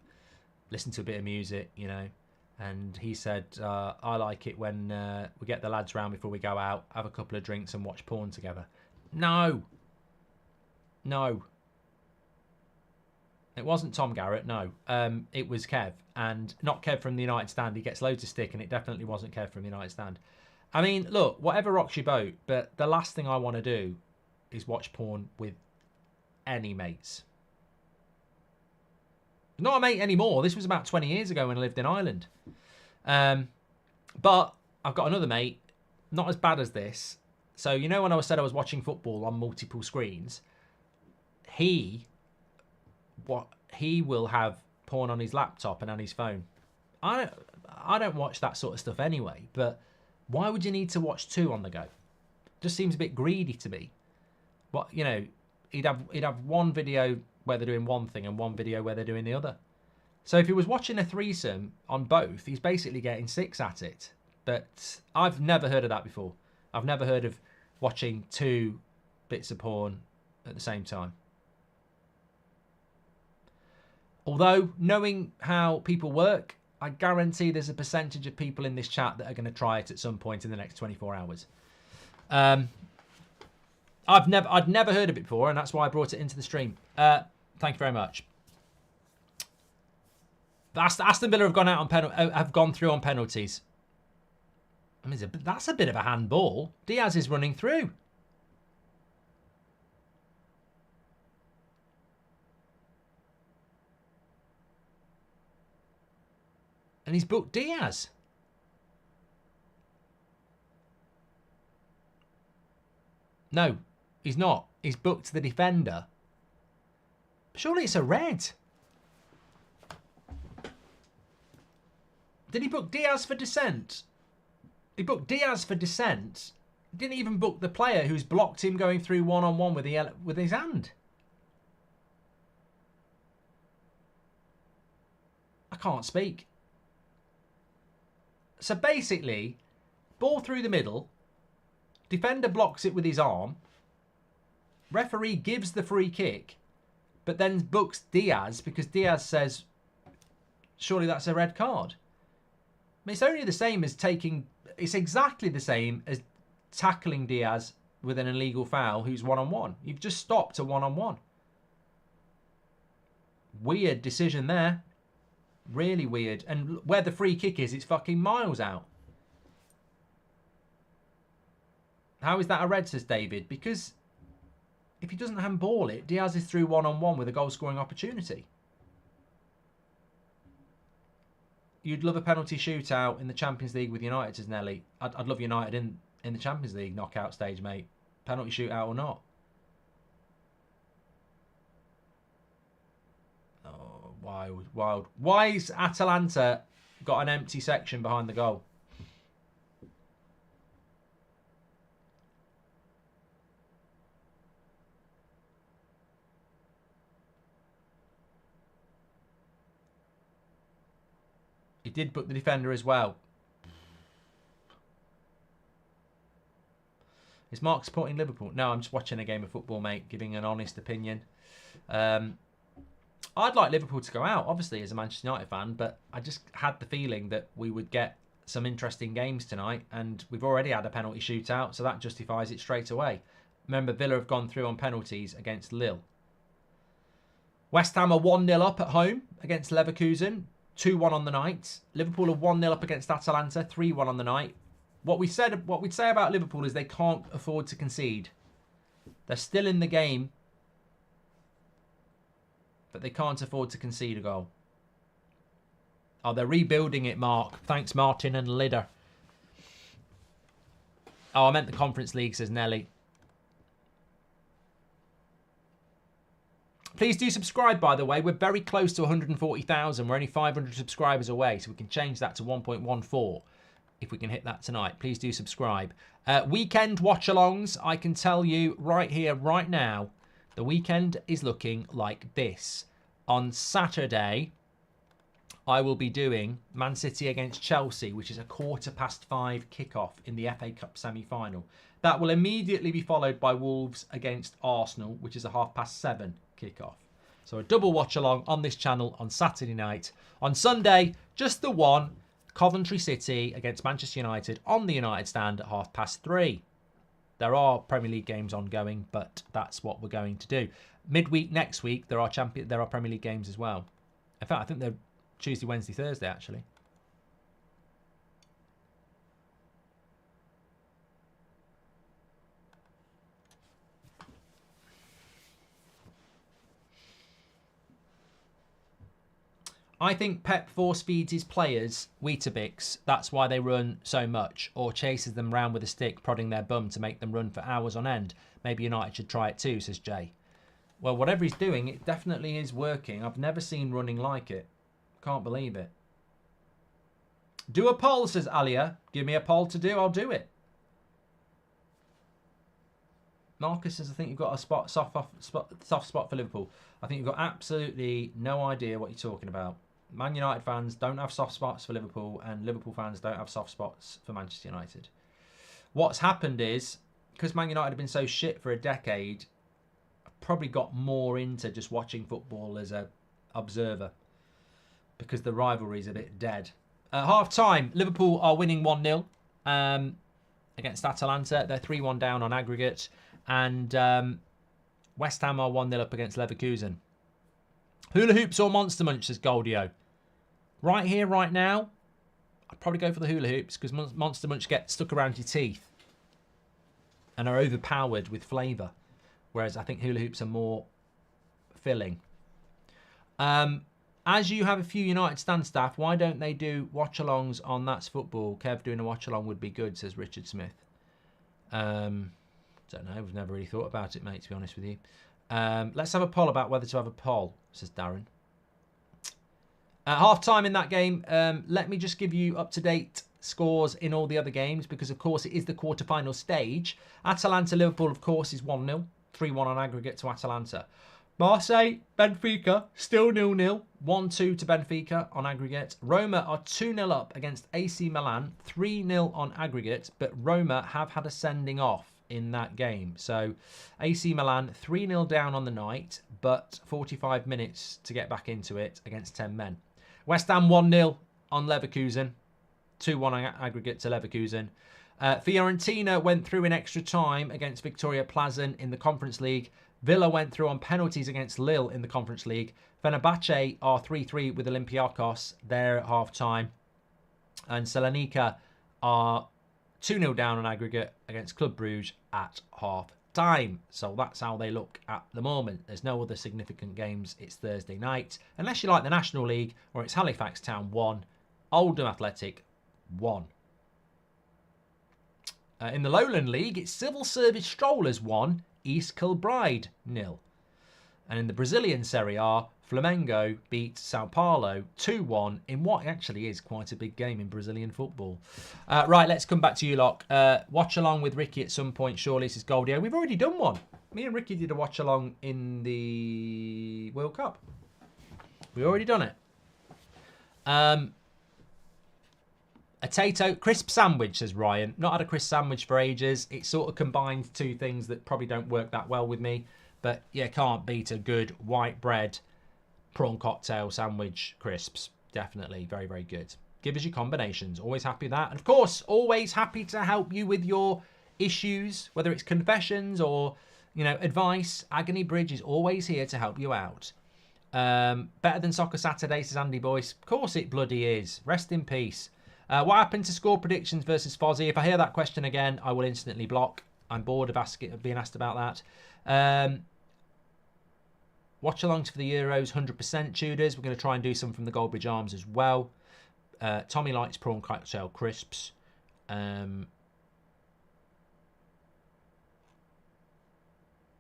listen to a bit of music, you know. And he said, I like it when we get the lads round before we go out, have a couple of drinks and watch porn together. No. No. It wasn't Tom Garrett, no. It was Kev. And not Kev from the United Stand. He gets loads of stick, and it definitely wasn't Kev from the United Stand. I mean, look, whatever rocks your boat, but the last thing I want to do is watch porn with any mates. Not a mate anymore. This was about 20 years ago when I lived in Ireland. But I've got another mate, not as bad as this. So, you know when I said I was watching football on multiple screens? He will have porn on his laptop and on his phone. I don't watch that sort of stuff anyway, but why would you need to watch 2 on the go? Just seems a bit greedy to me. What, you know, he'd have one video where they're doing one thing and one video where they're doing the other. So if he was watching a threesome on both, he's basically getting 6 at it. But I've never heard of that before. I've never heard of watching 2 bits of porn at the same time. Although, knowing how people work, I guarantee there's a percentage of people in this chat that are going to try it at some point in the next 24 hours. I'd never heard of it before, and that's why I brought it into the stream. Thank you very much. Aston Villa have gone through on penalties. I mean, that's a bit of a handball. Diaz is running through. And he's booked Diaz. No, he's not. He's booked the defender. Surely it's a red. Did he book Diaz for dissent? He booked Diaz for dissent. He didn't even book the player who's blocked him going through one-on-one with his hand. I can't speak. So basically, ball through the middle, defender blocks it with his arm, referee gives the free kick, but then books Diaz because Diaz says, surely that's a red card. I mean, it's only the same as it's exactly the same as tackling Diaz with an illegal foul who's one-on-one. You've just stopped a one-on-one. Weird decision there. Really weird. And where the free kick is, it's fucking miles out. How is that a red, says David? Because if he doesn't handball it, Diaz is through one-on-one with a goal-scoring opportunity. You'd love a penalty shootout in the Champions League with United, says Nelly. I'd love United in the Champions League knockout stage, mate. Penalty shootout or not. Oh, wild, wild. Why's Atalanta got an empty section behind the goal? He did book the defender as well. Is Mark supporting Liverpool? No, I'm just watching a game of football, mate, giving an honest opinion. I'd like Liverpool to go out, obviously, as a Manchester United fan, but I just had the feeling that we would get some interesting games tonight, and we've already had a penalty shootout, so that justifies it straight away. Remember, Villa have gone through on penalties against Lille. West Ham are 1-0 up at home against Leverkusen. 2-1 on the night. Liverpool are 1-0 up against Atalanta, 3-1 on the night. What we'd say about Liverpool is they can't afford to concede. They're still in the game, but they can't afford to concede a goal. Oh, they're rebuilding it, Mark. Thanks, Martin and Lidder. Oh, I meant the Conference League, says Nelly. Please do subscribe, by the way. We're very close to 140,000. We're only 500 subscribers away, so we can change that to 1.14 if we can hit that tonight. Please do subscribe. Weekend watch-alongs, I can tell you right here, right now, the weekend is looking like this. On Saturday, I will be doing Man City against Chelsea, which is a 5:15 kickoff in the FA Cup semi-final. That will immediately be followed by Wolves against Arsenal, which is a 7:30 kickoff. So a double watch-along on this channel on Saturday night. On Sunday, just the one, Coventry City against Manchester United on the United stand at 3:30. There are Premier League games ongoing, but that's what we're going to do. Midweek next week, there are Premier League games as well. In fact, I think they're Tuesday, Wednesday, Thursday, actually. I think Pep force feeds his players Weetabix. That's why they run so much, or chases them round with a stick, prodding their bum to make them run for hours on end. Maybe United should try it too, says Jay. Well, whatever he's doing, it definitely is working. I've never seen running like it. Can't believe it. Do a poll, says Alia. Give me a poll to do, I'll do it. Marcus says, I think you've got a soft spot for Liverpool. I think you've got absolutely no idea what you're talking about. Man United fans don't have soft spots for Liverpool, and Liverpool fans don't have soft spots for Manchester United. What's happened is, because Man United have been so shit for a decade, I've probably got more into just watching football as an observer, because the rivalry's a bit dead. At half-time, Liverpool are winning 1-0 against Atalanta. They're 3-1 down on aggregate. And West Ham are 1-0 up against Leverkusen. Hula hoops or Monster Munch, says Goldio. Right here, right now, I'd probably go for the hula hoops because Monster Munch get stuck around your teeth and are overpowered with flavour. Whereas I think hula hoops are more filling. As you have a few United stand staff, why don't they do watch-alongs on That's Football? Kev doing a watch-along would be good, says Richard Smith. Don't know. We've never really thought about it, mate, to be honest with you. Let's have a poll about whether to have a poll, says Darren. At half-time in that game, let me just give you up-to-date scores in all the other games because, of course, it is the quarter-final stage. Atalanta-Liverpool, of course, is 1-0. 3-1 on aggregate to Atalanta. Marseille, Benfica, still 0-0. 1-2 to Benfica on aggregate. Roma are 2-0 up against AC Milan. 3-0 on aggregate, but Roma have had a sending off in that game. So AC Milan 3-0 down on the night, but 45 minutes to get back into it against 10 men. West Ham 1-0 on Leverkusen. 2-1 on aggregate to Leverkusen. Fiorentina went through in extra time against Victoria Plazen in the Conference League. Villa went through on penalties against Lille in the Conference League. Fenerbahce are 3-3 with Olympiacos there at half-time. And Salonika are 2-0 down on aggregate against Club Brugge at half-time. So that's how they look at the moment. There's no other significant games. It's Thursday night. Unless you like the National League, or it's Halifax Town 1, Oldham Athletic 1. In the Lowland League, it's Civil Service Strollers 1, East Kilbride 0. And in the Brazilian Serie A, Flamengo beat Sao Paulo 2-1 in what actually is quite a big game in Brazilian football. Right, let's come back to you lot. Watch along with Ricky at some point, surely. This is Goldio. We've already done one. Me and Ricky did a watch along in the World Cup. We've already done it. A Tato crisp sandwich, says Ryan. Not had a crisp sandwich for ages. It sort of combines two things that probably don't work that well with me. But yeah, can't beat a good white bread prawn cocktail sandwich crisps. Definitely very, very good. Give us your combinations. Always happy with that. And of course, always happy to help you with your issues, whether it's confessions or, you know, advice. Agony Bridge is always here to help you out. Better than Soccer Saturday, says Andy Boyce. Of course it bloody is. Rest in peace. What happened to score predictions versus Fozzie? If I hear that question again, I will instantly block. I'm bored of being asked about that. Watch alongs for the Euros, 100% Tudors. We're going to try and do some from the Goldbridge Arms as well. Tommy likes prawn cocktail crisps.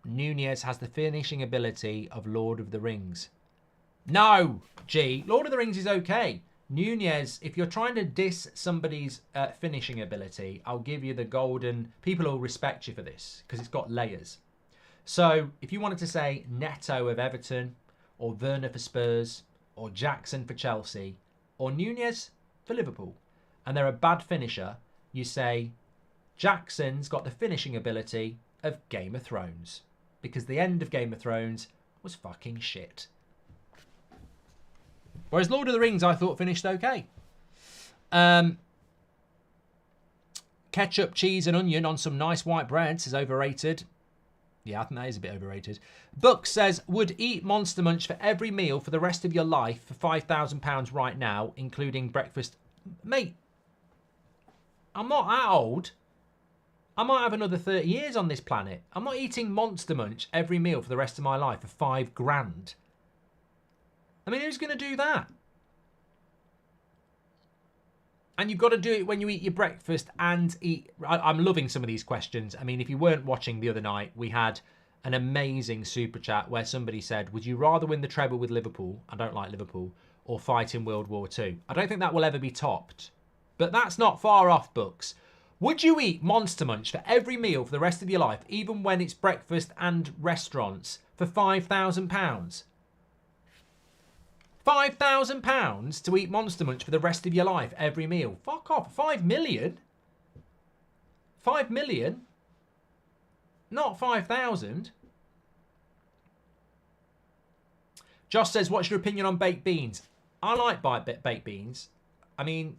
Nunez has the finishing ability of Lord of the Rings. No, G. Lord of the Rings is okay. Nunez, if you're trying to diss somebody's finishing ability, I'll give you the golden... People will respect you for this because it's got layers. So if you wanted to say Neto of Everton, or Werner for Spurs, or Jackson for Chelsea, or Nunez for Liverpool, and they're a bad finisher, you say Jackson's got the finishing ability of Game of Thrones. Because the end of Game of Thrones was fucking shit. Whereas Lord of the Rings, I thought, finished okay. Ketchup, cheese and onion on some nice white breads is overrated. Yeah, I think that is a bit overrated. Buck says, would eat Monster Munch for every meal for the rest of your life for £5,000 right now, including breakfast. Mate, I'm not that old. I might have another 30 years on this planet. I'm not eating Monster Munch every meal for the rest of my life for £5,000. I mean, who's going to do that? And you've got to do it when you eat your breakfast and eat... I'm loving some of these questions. I mean, if you weren't watching the other night, we had an amazing super chat where somebody said, would you rather win the treble with Liverpool, I don't like Liverpool, or fight in World War II? I don't think that will ever be topped. But that's not far off, Bucks. Would you eat Monster Munch for every meal for the rest of your life, even when it's breakfast and restaurants, for £5,000? £5,000 to eat Monster Munch for the rest of your life, every meal. Fuck off. 5 million? 5 million? Not 5,000. Josh says, what's your opinion on baked beans? I like baked beans. I mean,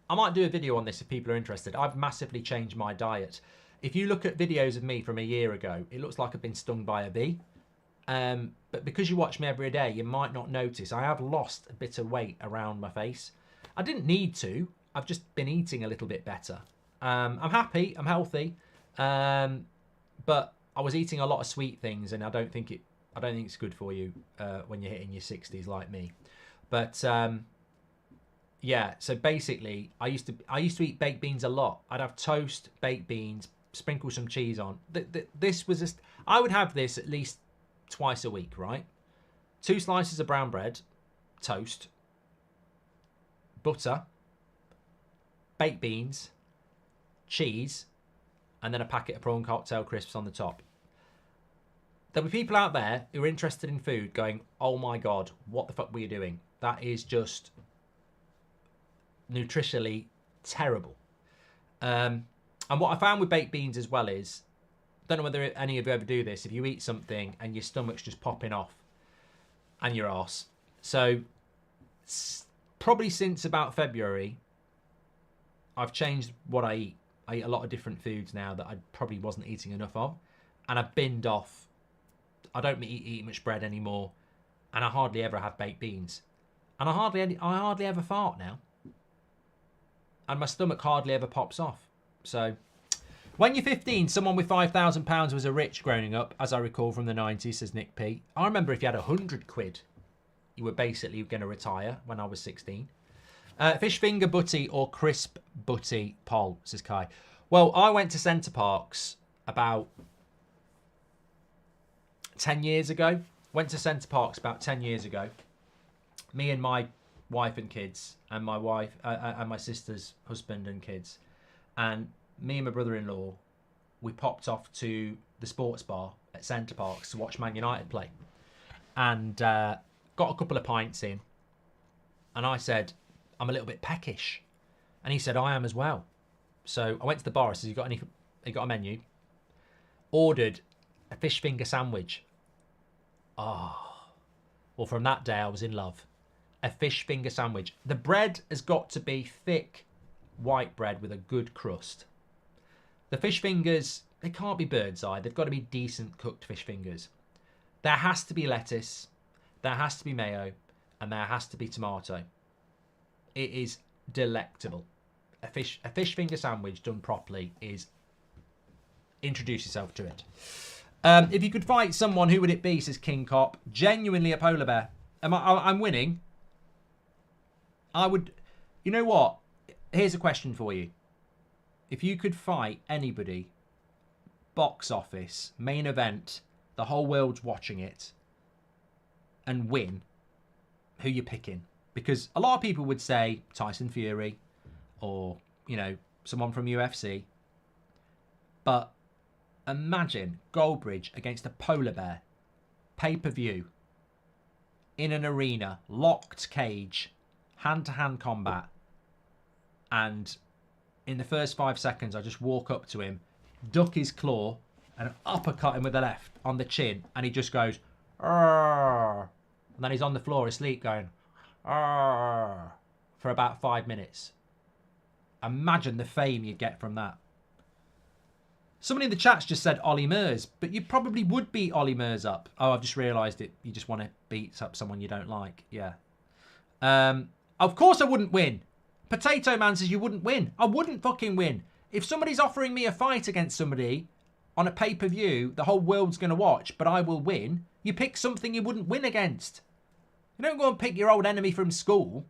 I might do a video on this if people are interested. I've massively changed my diet. If you look at videos of me from a year ago, it looks like I've been stung by a bee. But because you watch me every day, you might not notice. I have lost a bit of weight around my face. I didn't need to. I've just been eating a little bit better. I'm happy. I'm healthy. But I was eating a lot of sweet things, and I don't think it's good for you when you're hitting your 60s like me. But yeah. So basically, I used to eat baked beans a lot. I'd have toast, baked beans, sprinkle some cheese on. This was just. I would have this at least twice a week, right? 2 slices of brown bread, toast, butter, baked beans, cheese, and then a packet of prawn cocktail crisps on the top. There'll be people out there who are interested in food going, oh my God, what the fuck were you doing? That is just nutritionally terrible. And what I found with baked beans as well is, don't know whether any of you ever do this, if you eat something and your stomach's just popping off and your arse. So probably since about February, I've changed what I eat. I eat a lot of different foods now that I probably wasn't eating enough of. And I've binned off I don't eat much bread anymore, and I hardly ever have baked beans, and I hardly ever fart now, and my stomach hardly ever pops off. So, when you're 15, someone with £5,000 was a rich growing up, as I recall from the 90s, says Nick P. I remember if you had 100 quid, you were basically going to retire when I was 16. Fish finger butty or crisp butty, Paul, says Kai. Well, I went to Centre Parks about 10 years ago. Went to Centre Parks about 10 years ago. Me and my wife and kids, and my wife and my sister's husband and kids. And me and my brother-in-law, we popped off to the sports bar at Centre Parks to watch Man United play. And got a couple of pints in. And I said, I'm a little bit peckish. And he said, I am as well. So I went to the bar. I said, you got a menu? Ordered a fish finger sandwich. Oh. Well, from that day, I was in love. A fish finger sandwich. The bread has got to be thick white bread with a good crust. The fish fingers, they can't be bird's eye. They've got to be decent cooked fish fingers. There has to be lettuce. There has to be mayo. And there has to be tomato. It is delectable. A fish finger sandwich done properly is... Introduce yourself to it. If you could fight someone, who would it be, says King Cop. Genuinely a polar bear. I'm winning. I would... You know what? Here's a question for you. If you could fight anybody, box office, main event, the whole world's watching it, and win, who you picking? Because a lot of people would say Tyson Fury or, you know, someone from UFC. But imagine Goldbridge against a polar bear, pay-per-view, in an arena, locked cage, hand-to-hand combat, and in the first 5 seconds, I just walk up to him, duck his claw, and uppercut him with the left on the chin, and he just goes, "Arr!" And then he's on the floor asleep going, "Arr!" for about 5 minutes. Imagine the fame you'd get from that. Somebody in the chat's just said Ollie Murs, but you probably would beat Ollie Murs up. Oh, I've just realised it. You just want to beat up someone you don't like. Yeah. Of course I wouldn't win. Potato Man says you wouldn't win. I wouldn't fucking win. If somebody's offering me a fight against somebody on a pay-per-view, the whole world's going to watch, but I will win, you pick something you wouldn't win against. You don't go and pick your old enemy from school.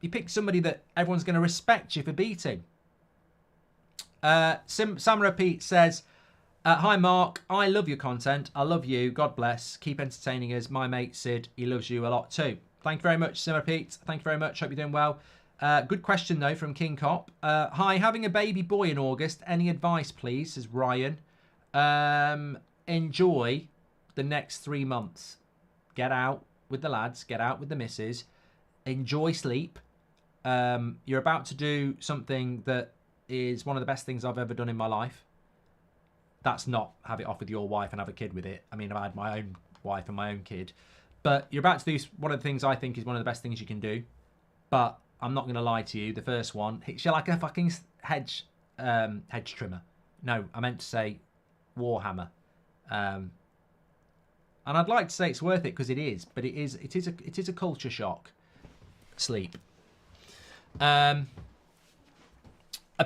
You pick somebody that everyone's going to respect you for beating. Samara Pete says, hi Mark, I love your content. I love you. God bless. Keep entertaining us. My mate Sid, he loves you a lot too. Thank you very much, Samara Pete. Thank you very much. Hope you're doing well. Good question though from King Cop. Hi, having a baby boy in August. Any advice, please? Says Ryan. Enjoy the next 3 months. Get out with the lads. Get out with the missus. Enjoy sleep. You're about to do something that is one of the best things I've ever done in my life. That's not have it off with your wife and have a kid with it. I mean, I've had my own wife and my own kid. But you're about to do one of the things I think is one of the best things you can do. But I'm not going to lie to you. The first one hits you like a fucking hedge trimmer. No, I meant to say Warhammer. And I'd like to say it's worth it because it is. But it is a culture shock. Sleep. A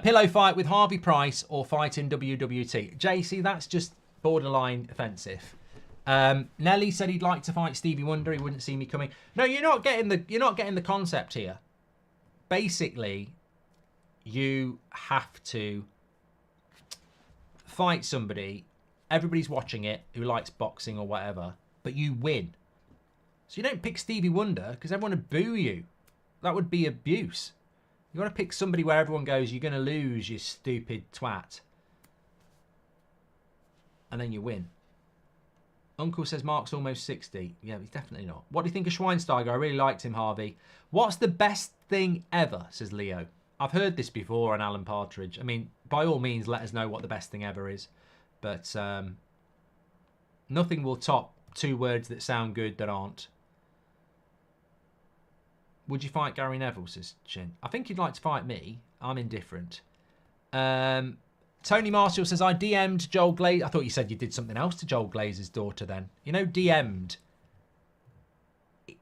pillow fight with Harvey Price or fight in WWT. JC, that's just borderline offensive. Nelly said he'd like to fight Stevie Wonder. He wouldn't see me coming. No, you're not getting the concept here. Basically, you have to fight somebody. Everybody's watching it who likes boxing or whatever, but you win. So you don't pick Stevie Wonder because everyone would boo you. That would be abuse. You want to pick somebody where everyone goes, you're going to lose, you stupid twat. And then you win. Uncle says Mark's almost 60. Yeah, he's definitely not. What do you think of Schweinsteiger? I really liked him, Harvey. What's the best thing ever, says Leo. I've heard this before on Alan Partridge. I mean, by all means, let us know what the best thing ever is. But nothing will top 2 words that sound good that aren't. Would you fight Gary Neville, says Chin? I think you'd like to fight me. I'm indifferent. Tell Tony Marshall says, I DM'd Joel Glaze. I thought you said you did something else to Joel Glaze's daughter then. You know, DM'd.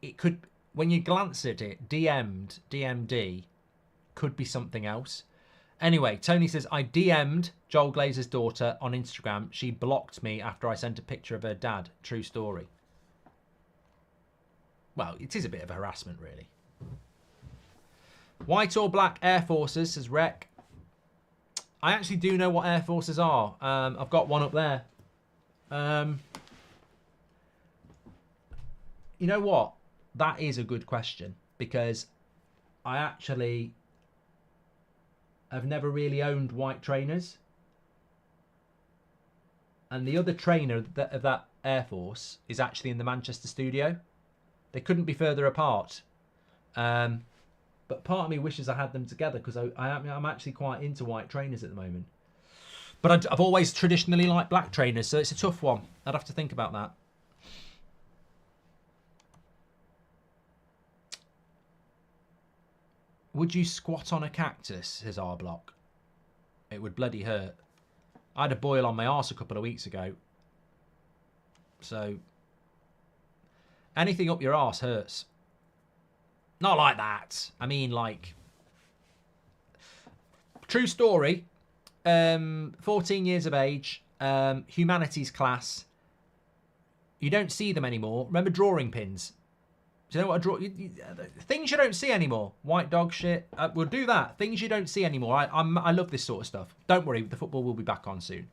It could, when you glance at it, DM'd, DMD, could be something else. Anyway, Tony says, I DM'd Joel Glaze's daughter on Instagram. She blocked me after I sent a picture of her dad. True story. Well, it is a bit of harassment, really. White or black Air Forces, says Rec. I actually do know what Air Forces are. I've got one up there. You know what? That is a good question, because I actually have never really owned white trainers. And the other trainer of that Air Force is actually in the Manchester studio. They couldn't be further apart. But part of me wishes I had them together, because I'm actually quite into white trainers at the moment. But I've always traditionally liked black trainers, so it's a tough one. I'd have to think about that. Would you squat on a cactus, says R Block? It would bloody hurt. I had a boil on my arse a couple of weeks ago. So, anything up your arse hurts. Not like that. I mean, like... True story. 14 years of age. Humanities class. You don't see them anymore. Remember drawing pins? Do you know what a draw... things you don't see anymore. White dog shit. We'll do that. Things you don't see anymore. I love this sort of stuff. Don't worry. The football will be back on soon.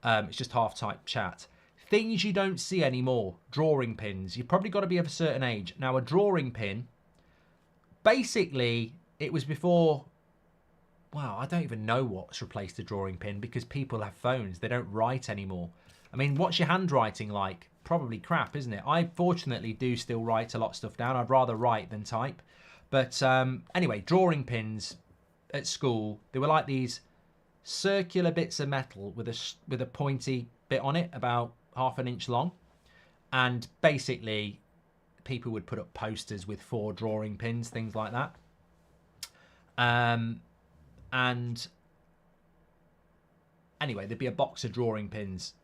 It's just half-type chat. Things you don't see anymore. Drawing pins. You've probably got to be of a certain age. Now, a drawing pin... Basically, it was before... Well, I don't even know what's replaced the drawing pin, because people have phones. They don't write anymore. I mean, what's your handwriting like? Probably crap, isn't it? I fortunately do still write a lot of stuff down. I'd rather write than type. But anyway, drawing pins at school, they were like these circular bits of metal with a pointy bit on it, about half an inch long. And basically, people would put up posters with 4 drawing pins, things like that. And anyway, there'd be a box of drawing pins.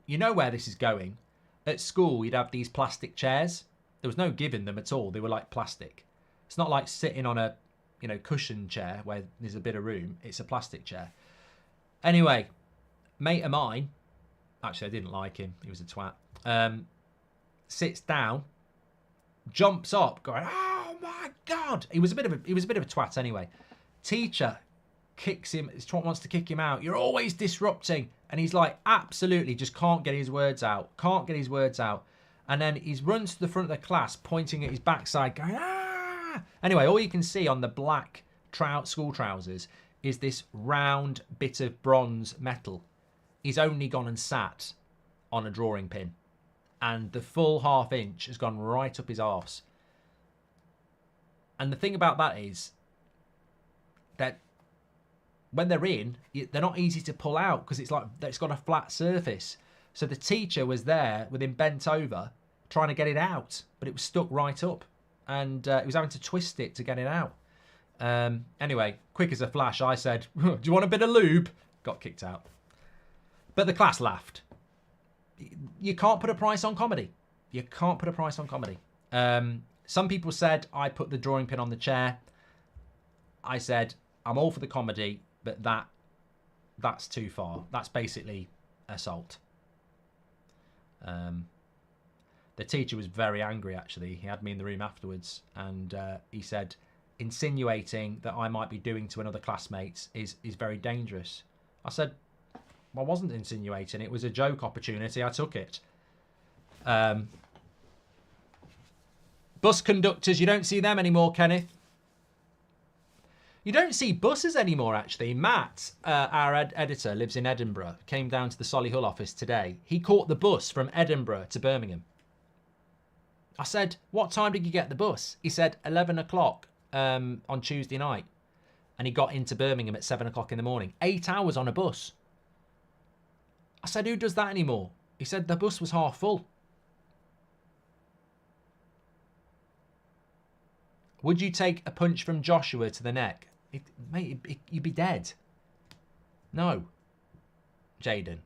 You know where this is going. At school, you'd have these plastic chairs. There was no giving them at all. They were like plastic. It's not like sitting on a, cushion chair where there's a bit of room. It's a plastic chair. Anyway, mate of mine, actually I didn't like him. He was a twat. Sits down, jumps up, going, "Oh my God!" He was a bit of a twat anyway. Teacher kicks him. Wants to kick him out. "You're always disrupting." And he's like, absolutely just can't get his words out. And then he runs to the front of the class, pointing at his backside, going, "Ah!" Anyway, all you can see on the black school trousers is this round bit of bronze metal. He's only gone and sat on a drawing pin. And the full ½ inch has gone right up his arse. And the thing about that is that when they're in, they're not easy to pull out, because it's got a flat surface. So the teacher was there with him bent over trying to get it out, but it was stuck right up, and he was having to twist it to get it out. Anyway, quick as a flash, I said, "Do you want a bit of lube?" Got kicked out. But the class laughed. You can't put a price on comedy. Some people said I put the drawing pin on the chair. I said, I'm all for the comedy, but that's too far. That's basically assault. The teacher was very angry, actually. He had me in the room afterwards, and he said, insinuating that I might be doing to another classmate is very dangerous. I said, I wasn't insinuating. It was a joke opportunity. I took it. Bus conductors, you don't see them anymore, Kenneth. You don't see buses anymore, actually. Matt, our editor, lives in Edinburgh. Came down to the Solihull office today. He caught the bus from Edinburgh to Birmingham. I said, what time did you get the bus? He said 11 o'clock on Tuesday night. And he got into Birmingham at 7 o'clock in the morning. 8 hours on a bus. I said, who does that anymore? He said the bus was half full. Would you take a punch from Joshua to the neck? Mate, you'd be dead. No. Jaden.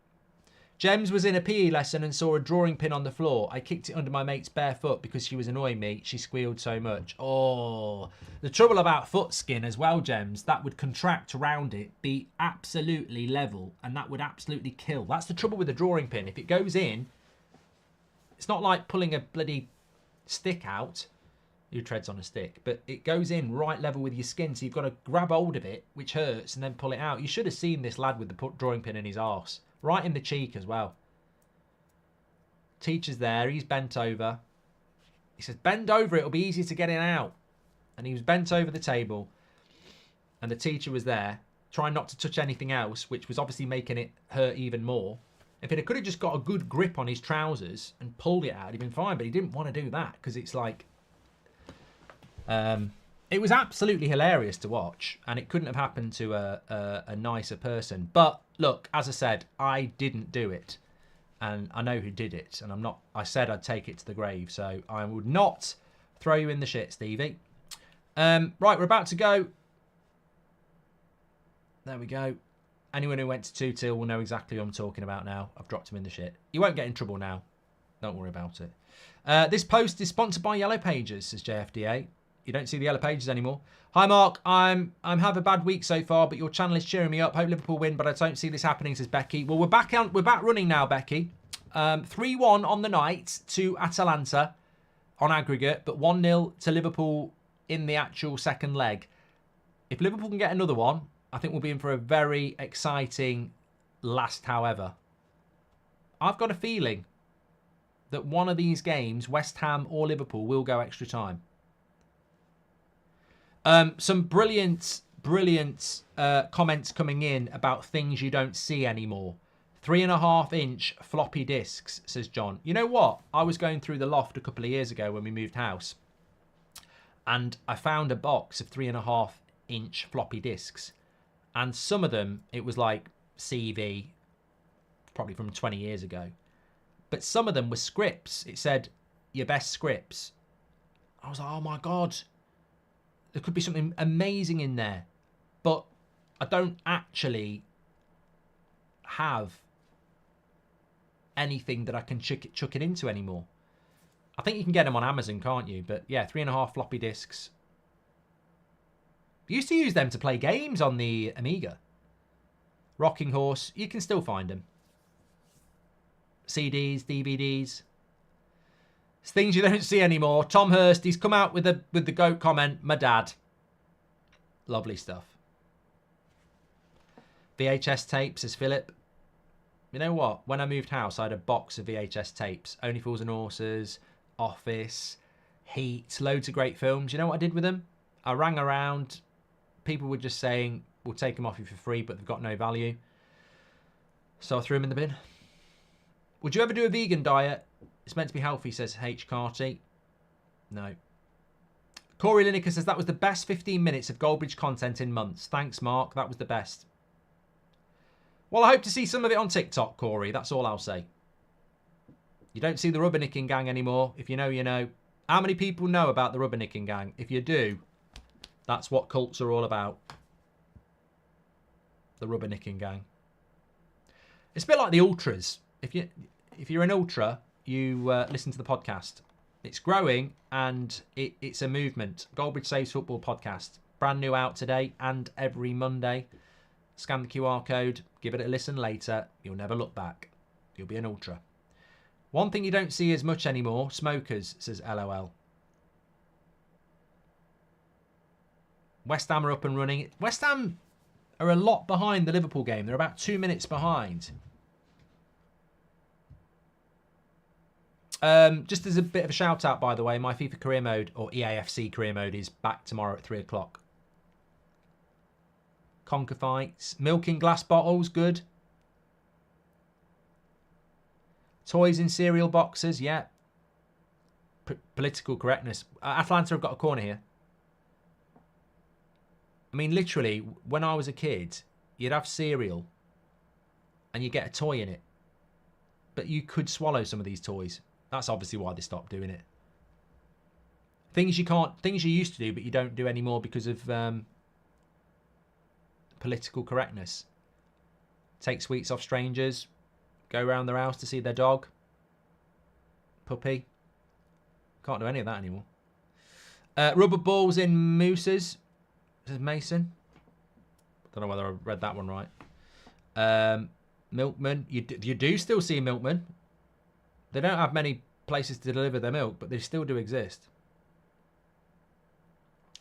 Gems was in a PE lesson and saw a drawing pin on the floor. I kicked it under my mate's bare foot because she was annoying me. She squealed so much. Oh, the trouble about foot skin as well, Gems, that would contract around it, be absolutely level, and that would absolutely kill. That's the trouble with a drawing pin. If it goes in, it's not like pulling a bloody stick out. Who treads on a stick? But it goes in right level with your skin, so you've got to grab hold of it, which hurts, and then pull it out. You should have seen this lad with the drawing pin in his arse. Right in the cheek as well. Teacher's there. He's bent over. He says, bend over. It'll be easy to get it out. And he was bent over the table. And the teacher was there, trying not to touch anything else, which was obviously making it hurt even more. If it could have just got a good grip on his trousers and pulled it out, he'd been fine. But he didn't want to do that because it's like... it was absolutely hilarious to watch, and it couldn't have happened to a nicer person. But look, as I said, I didn't do it, and I know who did it, and I'm not. I said I'd take it to the grave, so I would not throw you in the shit, Stevie. Right, we're about to go. There we go. Anyone who went to 2 till will know exactly who I'm talking about now. I've dropped him in the shit. You won't get in trouble now. Don't worry about it. This post is sponsored by Yellow Pages, says JFDA. You don't see the Yellow Pages anymore. Hi, Mark. I'm have a bad week so far, but your channel is cheering me up. Hope Liverpool win, but I don't see this happening, says Becky. Well, we're back running now, Becky. 3-1 on the night to Atalanta on aggregate, but 1-0 to Liverpool in the actual second leg. If Liverpool can get another one, I think we'll be in for a very exciting last, however. I've got a feeling that one of these games, West Ham or Liverpool, will go extra time. Some brilliant comments coming in about things you don't see anymore. 3.5-inch floppy disks, says John. You know what? I was going through the loft a couple of years ago when we moved house, and I found a box of 3.5-inch floppy disks, and some of them, it was like CV, probably from 20 years ago, but some of them were scripts. It said, your best scripts. I was like, oh my God. There could be something amazing in there, but I don't actually have anything that I can chuck it into anymore. I think you can get them on Amazon, can't you? But yeah, 3.5 floppy disks. Used to use them to play games on the Amiga. Rocking Horse, you can still find them. CDs, DVDs. It's things you don't see anymore. Tom Hurst, he's come out with the GOAT comment. My dad. Lovely stuff. VHS tapes, says Philip. You know what? When I moved house, I had a box of VHS tapes. Only Fools and Horses, Office, Heat, loads of great films. You know what I did with them? I rang around. People were just saying, we'll take them off you for free, but they've got no value. So I threw them in the bin. Would you ever do a vegan diet? It's meant to be healthy, says H. Carty. No. Corey Lineker says, that was the best 15 minutes of Goldbridge content in months. Thanks, Mark. That was the best. Well, I hope to see some of it on TikTok, Corey. That's all I'll say. You don't see the Rubbernicking gang anymore. If you know, you know. How many people know about the Rubbernicking gang? If you do, that's what cults are all about. The Rubbernicking gang. It's a bit like the Ultras. If you're an Ultra, you listen to the podcast. It's growing and it's a movement. Goldbridge Saves Football podcast. Brand new out today and every Monday. Scan the QR code. Give it a listen later. You'll never look back. You'll be an Ultra. One thing you don't see as much anymore, smokers, says LOL. West Ham are up and running. West Ham are a lot behind the Liverpool game. They're about 2 minutes behind. Just as a bit of a shout out, by the way, my FIFA career mode, or EAFC career mode, is back tomorrow at 3 o'clock. Conquer fights. Milking glass bottles, good. Toys in cereal boxes, yeah. Political correctness. Atalanta have got a corner here. I mean, literally, when I was a kid, you'd have cereal and you get a toy in it. But you could swallow some of these toys. That's obviously why they stopped doing it. Things you used to do, but you don't do anymore because of political correctness. take sweets off strangers, go around their house to see their dog, puppy. Can't do any of that anymore. Rubber balls in mooses, says Mason. Don't know whether I read that one right. Milkman. You do still see milkmen. They don't have many places to deliver their milk, but they still do exist.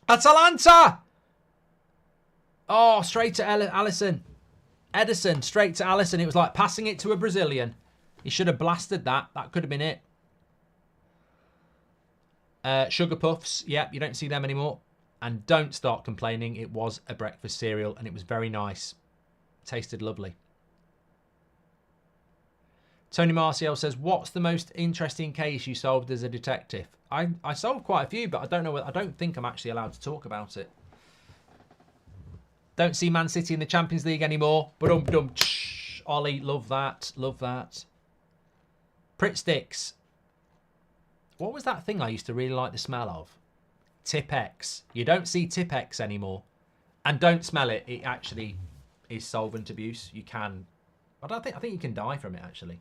Atalanta! Oh, straight to Alisson. Edison, straight to Alisson. It was like passing it to a Brazilian. He should have blasted that. That could have been it. Sugar Puffs. Yep, you don't see them anymore. And don't start complaining. It was a breakfast cereal and it was very nice. Tasted lovely. Tony Marcial says, what's the most interesting case you solved as a detective? I solved quite a few, but I don't think I'm actually allowed to talk about it. Don't see Man City in the Champions League anymore. Ollie, love that. Love that. Pritt Sticks. What was that thing I used to really like the smell of? Tipp-Ex. You don't see Tipp-Ex anymore. And don't smell it. It actually is solvent abuse. You can... I think you can die from it, actually.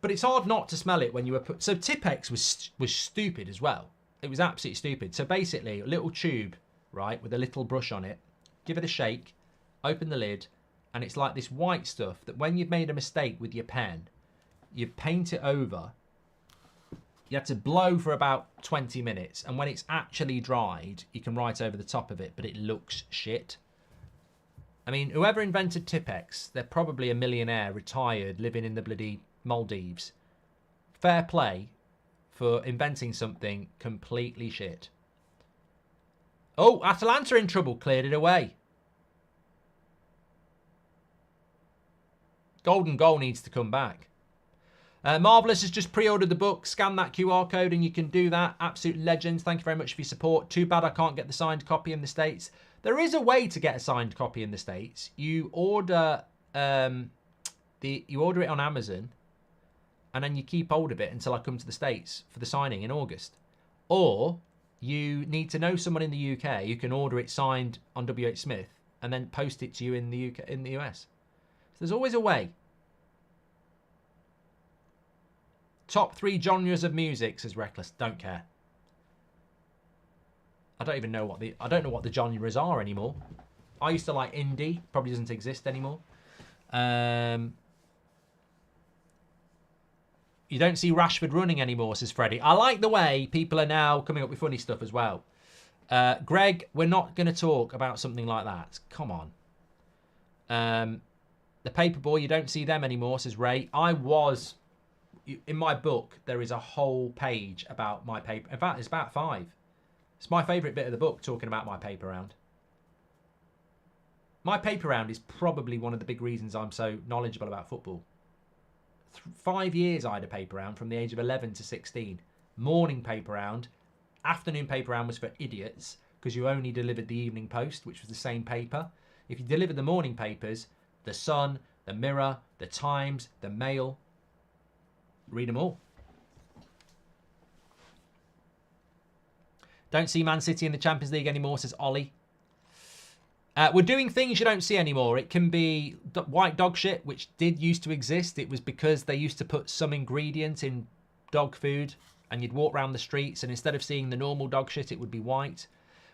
But it's hard not to smell it when you were put... So Tipp-Ex was stupid as well. It was absolutely stupid. So basically, a little tube, right, with a little brush on it. Give it a shake. Open the lid. And it's like this white stuff that when you've made a mistake with your pen, you paint it over. You have to blow for about 20 minutes. And when it's actually dried, you can write over the top of it, but it looks shit. I mean, whoever invented Tipp-Ex, they're probably a millionaire, retired, living in the bloody Maldives. Fair play for inventing something completely shit. Oh, Atalanta in trouble. Cleared it away. Golden Goal needs to come back. Marvellous has just pre-ordered the book. Scan that QR code and you can do that. Absolute legends. Thank you very much for your support. Too bad I can't get the signed copy in the States. There is a way to get a signed copy in the States. You order you order it on Amazon and then you keep hold of it until I come to the States for the signing in August. Or you need to know someone in the UK who can order it signed on WH Smith and then post it to you in the UK, in the US. So there's always a way. Top 3 genres of music, says Reckless. Don't care. I don't even know what the genres are anymore. I used to like indie. Probably doesn't exist anymore. You don't see Rashford running anymore, says Freddie. I like the way people are now coming up with funny stuff as well. Greg, we're not going to talk about something like that. Come on. The Paperboy, you don't see them anymore, says Ray. In my book, there is a whole page about my paper. In fact, it's about 5. It's my favourite bit of the book, talking about my paper round. My paper round is probably one of the big reasons I'm so knowledgeable about football. 5 years I had a paper round from the age of 11 to 16. Morning paper round. Afternoon paper round was for idiots because you only delivered the Evening Post, which was the same paper. If you delivered the morning papers, the Sun, the Mirror, the Times, the Mail, read them all. Don't see Man City in the Champions League anymore, says Ollie. We're doing things you don't see anymore. It can be white dog shit, which did used to exist. It was because they used to put some ingredient in dog food and you'd walk around the streets and instead of seeing the normal dog shit, it would be white,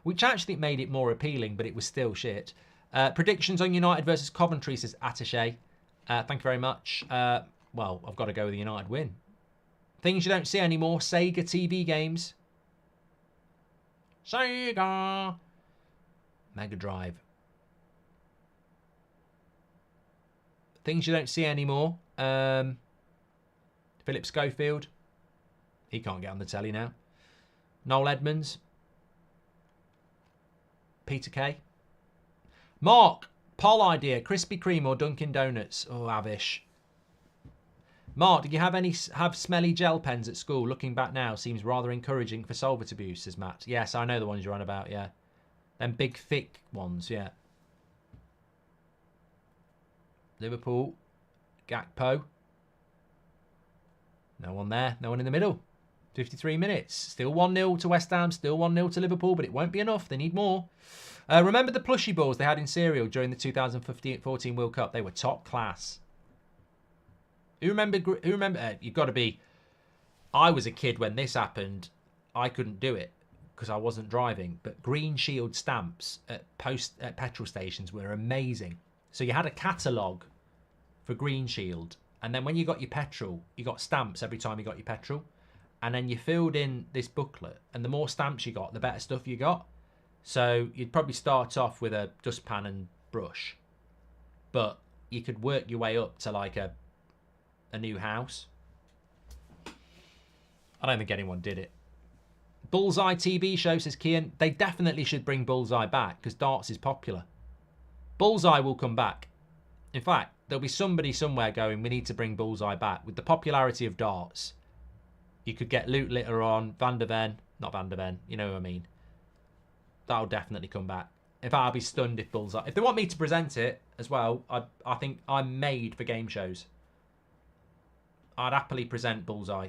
which actually made it more appealing, but it was still shit. Predictions on United versus Coventry, says Attaché. Thank you very much. Well, I've got to go with the United win. Things you don't see anymore. Sega TV games. Sega. Mega Drive. Things you don't see anymore. Philip Schofield. He can't get on the telly now. Noel Edmonds. Peter Kay. Mark. Poll idea. Krispy Kreme or Dunkin' Donuts. Oh, Avish. Mark, did you have smelly gel pens at school? Looking back now, seems rather encouraging for solvent abuse, says Matt. Yes, I know the ones you're on about, yeah. Them big, thick ones, yeah. Liverpool. Gakpo. No one there. No one in the middle. 53 minutes. Still 1-0 to West Ham. Still 1-0 to Liverpool, but it won't be enough. They need more. Remember the plushie balls they had in cereal during the 2014 World Cup? They were top class. Who remember? You've got to be. I was a kid when this happened. I couldn't do it because I wasn't driving. But Green Shield stamps at petrol stations were amazing. So you had a catalogue for Green Shield, and then when you got your petrol, you got stamps every time you got your petrol, and then you filled in this booklet. And the more stamps you got, the better stuff you got. So you'd probably start off with a dustpan and brush, but you could work your way up to like a new house. I don't think anyone did it. Bullseye TV show, says Kian. They definitely should bring Bullseye back because darts is popular. Bullseye will come back. In fact, there'll be somebody somewhere going, we need to bring Bullseye back. With the popularity of darts, you could get Luke Litter on, Van der Ven, not Van der Ven, you know what I mean. That'll definitely come back. In fact, I'll be stunned if Bullseye... If they want me to present it as well, I think I'm made for game shows. I'd happily present Bullseye.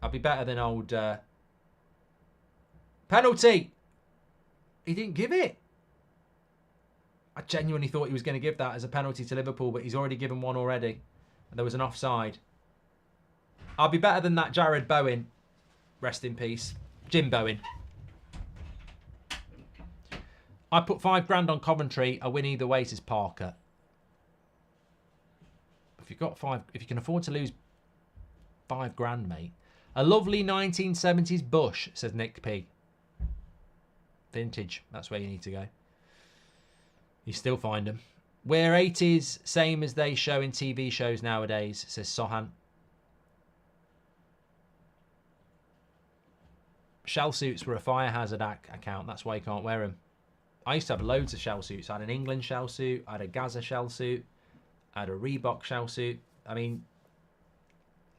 I'd be better than old... Penalty! He didn't give it. I genuinely thought he was going to give that as a penalty to Liverpool, but he's already given one already. And there was an offside. I'll be better than that Jared Bowen. Rest in peace. Jim Bowen. I put £5 on Coventry. I win either way, says Parker. If you've got if you can afford to lose £5, mate. A lovely 1970s bush, says Nick P. Vintage. That's where you need to go. You still find them. We're 80s, same as they show in TV shows nowadays, says Sohan. Shell suits were a fire hazard account. That's why you can't wear them. I used to have loads of shell suits. I had an England shell suit. I had a Gaza shell suit. I had a Reebok shell suit. I mean,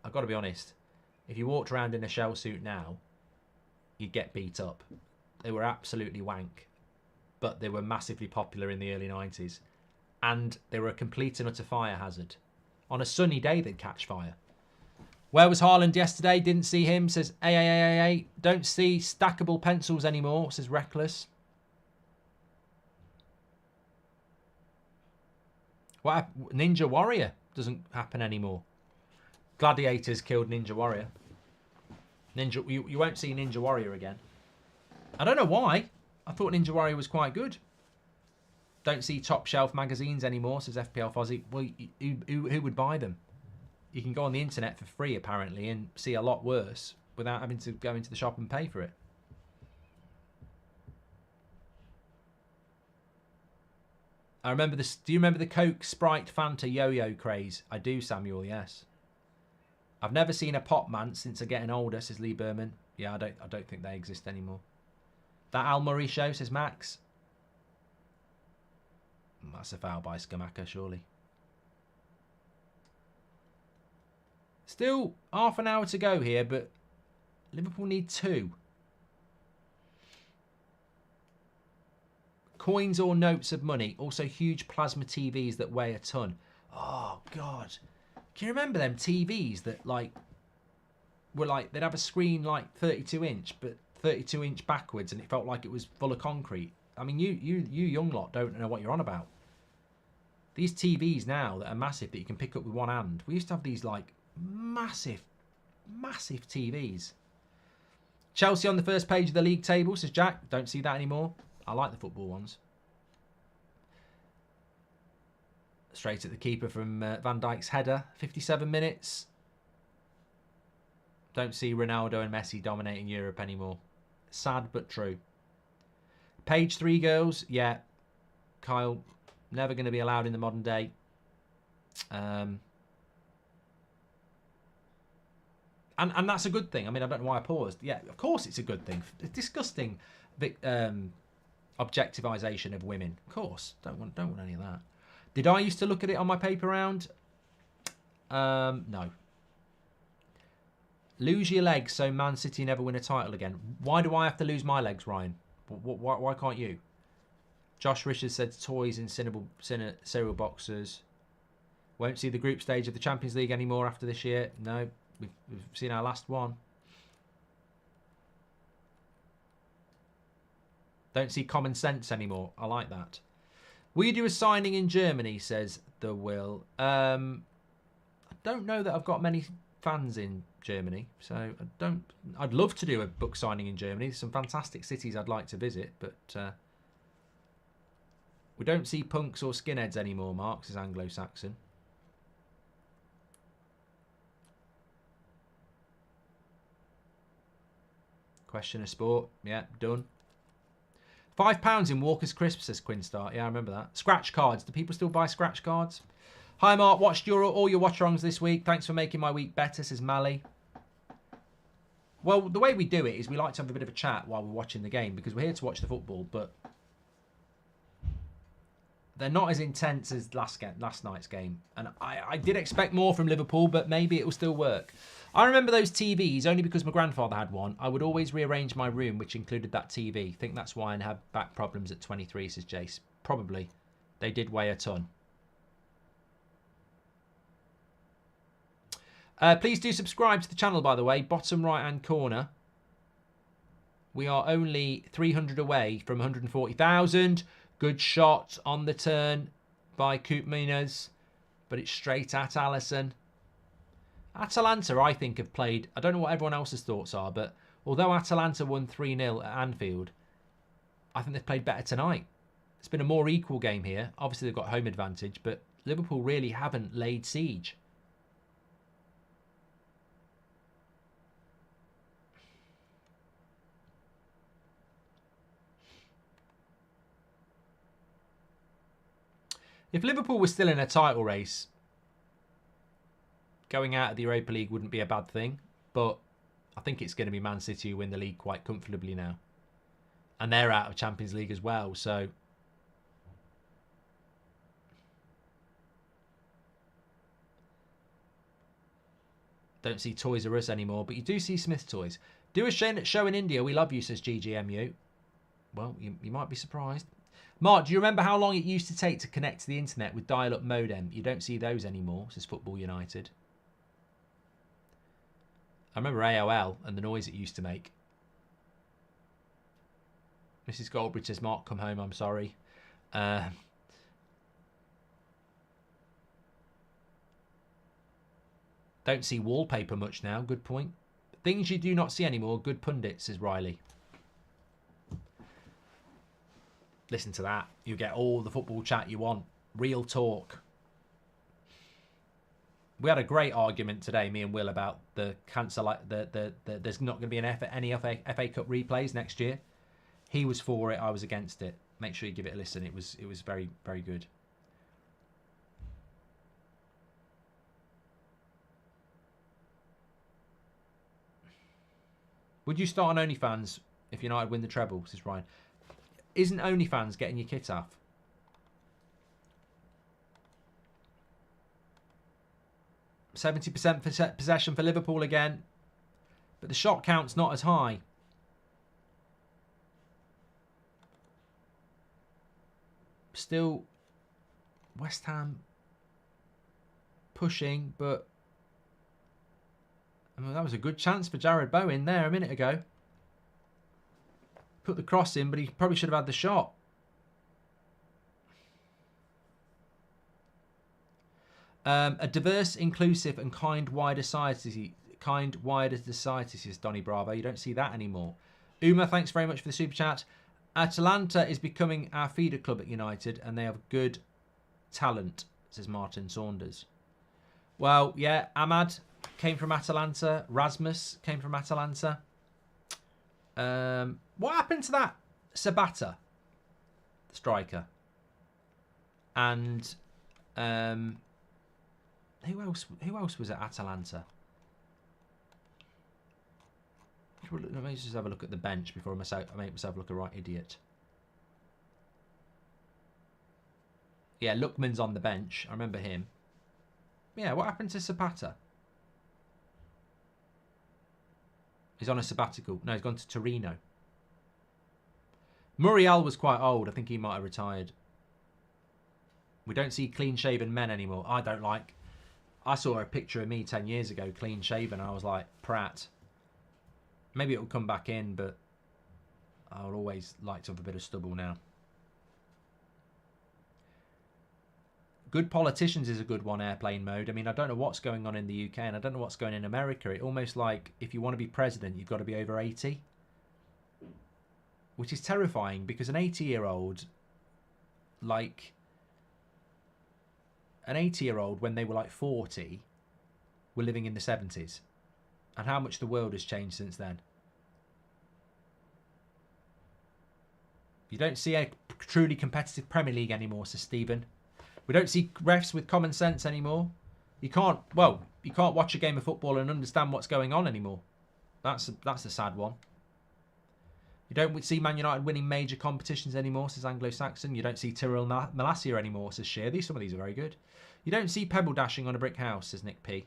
I've got to be honest. If you walked around in a shell suit now, you'd get beat up. They were absolutely wank. But they were massively popular in the early 90s. And they were a complete and utter fire hazard. On a sunny day, they'd catch fire. Where was Haaland yesterday? Didn't see him, says AAAA. Don't see stackable pencils anymore, says Reckless. What Ninja Warrior doesn't happen anymore. Gladiators killed Ninja Warrior. You won't see Ninja Warrior again. I don't know why. I thought Ninja Warrior was quite good. Don't see top shelf magazines anymore, says FPL Fozzie. Well, who would buy them? You can go on the internet for free, apparently, and see a lot worse without having to go into the shop and pay for it. I remember this. Do you remember the Coke, Sprite, Fanta yo-yo craze? I do, Samuel, yes. I've never seen a pop man since I'm getting older, says Lee Berman. Yeah, I don't think they exist anymore. That Al Murray show, says Max. That's a foul by Skamaka, surely. Still half an hour to go here, but Liverpool need 2. Coins or notes of money. Also huge plasma TVs that weigh a ton. Oh, God. Can you remember them TVs that, like, were like, they'd have a screen like 32-inch, but 32-inch backwards, and it felt like it was full of concrete? I mean, you young lot don't know what you're on about. These TVs now that are massive that you can pick up with one hand. We used to have these, like, massive TVs. Chelsea on the first page of the league table, says Jack. Don't see that anymore. I like the football ones. Straight at the keeper from Van Dijk's header. 57 minutes. Don't see Ronaldo and Messi dominating Europe anymore. Sad but true. Page 3 girls. Yeah. Kyle, never going to be allowed in the modern day. And that's a good thing. I mean, I don't know why I paused. Yeah, of course it's a good thing. It's disgusting objectivization of women. Of course. Don't want any of that. Did I used to look at it on my paper round? No. Lose your legs so Man City never win a title again. Why do I have to lose my legs, Ryan? Why can't you? Josh Richards said toys in cereal boxes. Won't see the group stage of the Champions League anymore after this year. No, we've seen our last one. Don't see common sense anymore. I like that. Will you do a signing in Germany, says the Will. I don't know that I've got many fans in Germany, so I'd love to do a book signing in Germany. There's some fantastic cities I'd like to visit, but we don't see punks or skinheads anymore, Mark, says Anglo-Saxon. Question of sport. Yeah, done. £5 in Walker's Crisp, says Quinstar. Yeah, I remember that. Scratch cards. Do people still buy scratch cards? Hi, Mark. Watched all your watch-alongs this week. Thanks for making my week better, says Mally. Well, the way we do it is we like to have a bit of a chat while we're watching the game because we're here to watch the football, but they're not as intense as last night's game. And I did expect more from Liverpool, but maybe it will still work. I remember those TVs only because my grandfather had one. I would always rearrange my room, which included that TV. Think that's why I have back problems at 23, says Jace. Probably. They did weigh a ton. Please do subscribe to the channel, by the way. Bottom right-hand corner. We are only 300 away from 140,000. Good shot on the turn by Coop Minas, but it's straight at Alisson. Atalanta, I think, have played... I don't know what everyone else's thoughts are, but although Atalanta won 3-0 at Anfield, I think they've played better tonight. It's been a more equal game here. Obviously, they've got home advantage, but Liverpool really haven't laid siege. If Liverpool was still in a title race, going out of the Europa League wouldn't be a bad thing. But I think it's going to be Man City who win the league quite comfortably now. And they're out of Champions League as well. So don't see Toys R Us anymore. But you do see Smith Toys. Do a show in India. We love you, says GGMU. Well, you might be surprised. Mark, do you remember how long it used to take to connect to the internet with dial-up modem? You don't see those anymore, says Football United. I remember AOL and the noise it used to make. Mrs. Goldbridge says, Mark, come home, I'm sorry. Don't see wallpaper much now, good point. Things you do not see anymore, good pundits, says Riley. Listen to that. You get all the football chat you want. Real talk. We had a great argument today, me and Will, about the cancel. There's not going to be any FA Cup replays next year. He was for it. I was against it. Make sure you give it a listen. It was very, very good. Would you start on OnlyFans if United win the treble? Says Ryan. Isn't OnlyFans getting your kit off? %70% possession for Liverpool again. But the shot count's not as high. Still, West Ham pushing, but I mean, that was a good chance for Jared Bowen there a minute ago. Put the cross in, but he probably should have had the shot. A diverse, inclusive, and kind wider society. Says Donny Bravo. You don't see that anymore. Uma, thanks very much for the super chat. Atalanta is becoming our feeder club at United, and they have good talent, says Martin Saunders. Well, yeah, Ahmad came from Atalanta. Rasmus came from Atalanta. What happened to that Sabata striker? And who else was at Atalanta? Let me just have a look at the bench before I make myself look a right idiot. Yeah, Lookman's on the bench. I remember him. Yeah, what happened to Zapata? He's on a sabbatical. No, he's gone to Torino. Muriel was quite old. I think he might have retired. We don't see clean-shaven men anymore. I saw a picture of me 10 years ago, clean-shaven. I was like, Pratt. Maybe it will come back in, but I'll always like to have a bit of stubble now. Good Politicians is a good one, airplane mode. I mean, I don't know what's going on in the UK and I don't know what's going on in America. It almost like if you want to be president, you've got to be over 80. Which is terrifying because an 80-year-old, like... An 80-year-old, when they were like 40, were living in the 70s. And how much the world has changed since then. You don't see a truly competitive Premier League anymore, says Stephen. We don't see refs with common sense anymore. You can't watch a game of football and understand what's going on anymore. That's a sad one. You don't see Man United winning major competitions anymore, says Anglo-Saxon. You don't see Tyrrell Malacia anymore, says Shearby. Some of these are very good. You don't see pebble dashing on a brick house, says Nick P.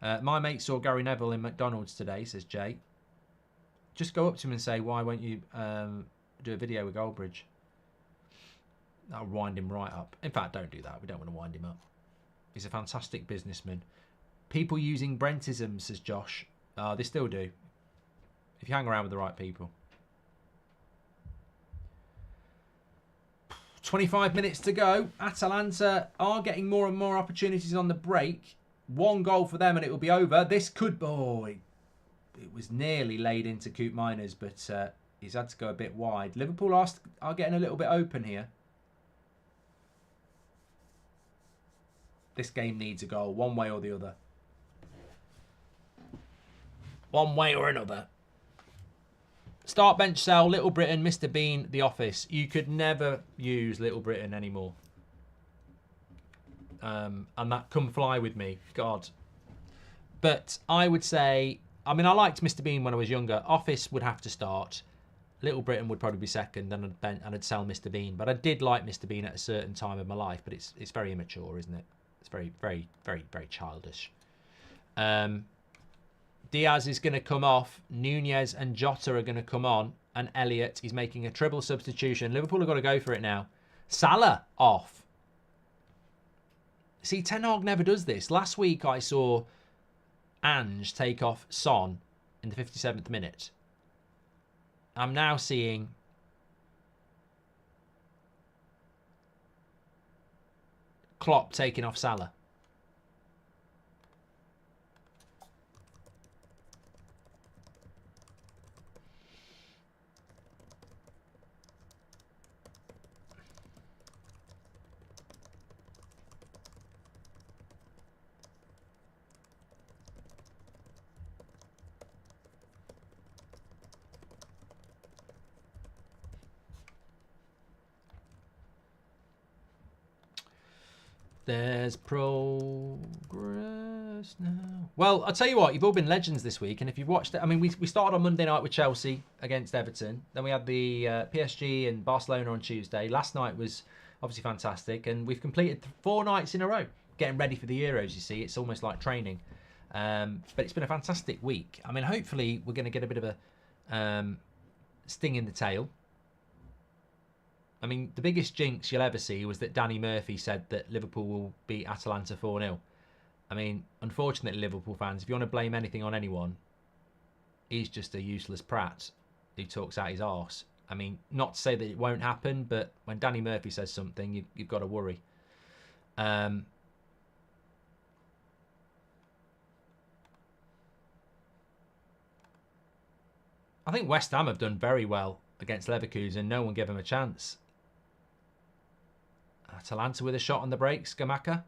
My mate saw Gary Neville in McDonald's today, says Jay. Just go up to him and say, why won't you do a video with Goldbridge? That'll wind him right up. In fact, don't do that. We don't want to wind him up. He's a fantastic businessman. People using Brentism, says Josh. They still do. If you hang around with the right people. 25 minutes to go. Atalanta are getting more and more opportunities on the break. One goal for them and it will be over. This could... Oh, it was nearly laid into Coop Miners, but he's had to go a bit wide. Liverpool are getting a little bit open here. This game needs a goal, one way or the other. One way or another. Start, bench, sell, Little Britain, Mr. Bean, The Office. You could never use Little Britain anymore. And that Come Fly With Me. God. But I would say... I mean, I liked Mr. Bean when I was younger. Office would have to start. Little Britain would probably be second, and I'd sell Mr. Bean. But I did like Mr. Bean at a certain time of my life. But it's very immature, isn't it? It's very, very, very, very childish. Diaz is going to come off. Nunez and Jota are going to come on. And Elliott is making a triple substitution. Liverpool have got to go for it now. Salah off. See, Ten Hag never does this. Last week I saw Ange take off Son in the 57th minute. I'm now seeing Klopp taking off Salah. There's progress now. Well, I'll tell you what, you've all been legends this week, and if you've watched it, I mean, we started on Monday night with Chelsea against Everton. Then we had the PSG and Barcelona on Tuesday. Last night was obviously fantastic, and we've completed 4 nights in a row, getting ready for the Euros, you see. It's almost like training. But it's been a fantastic week. I mean, hopefully we're going to get a bit of a sting in the tail. I mean, the biggest jinx you'll ever see was that Danny Murphy said that Liverpool will beat Atalanta 4-0. I mean, unfortunately, Liverpool fans, if you want to blame anything on anyone, he's just a useless prat who talks out his arse. I mean, not to say that it won't happen, but when Danny Murphy says something, you've got to worry. I think West Ham have done very well against Leverkusen. No one gave them a chance. Atalanta with a shot on the break. Scamacca.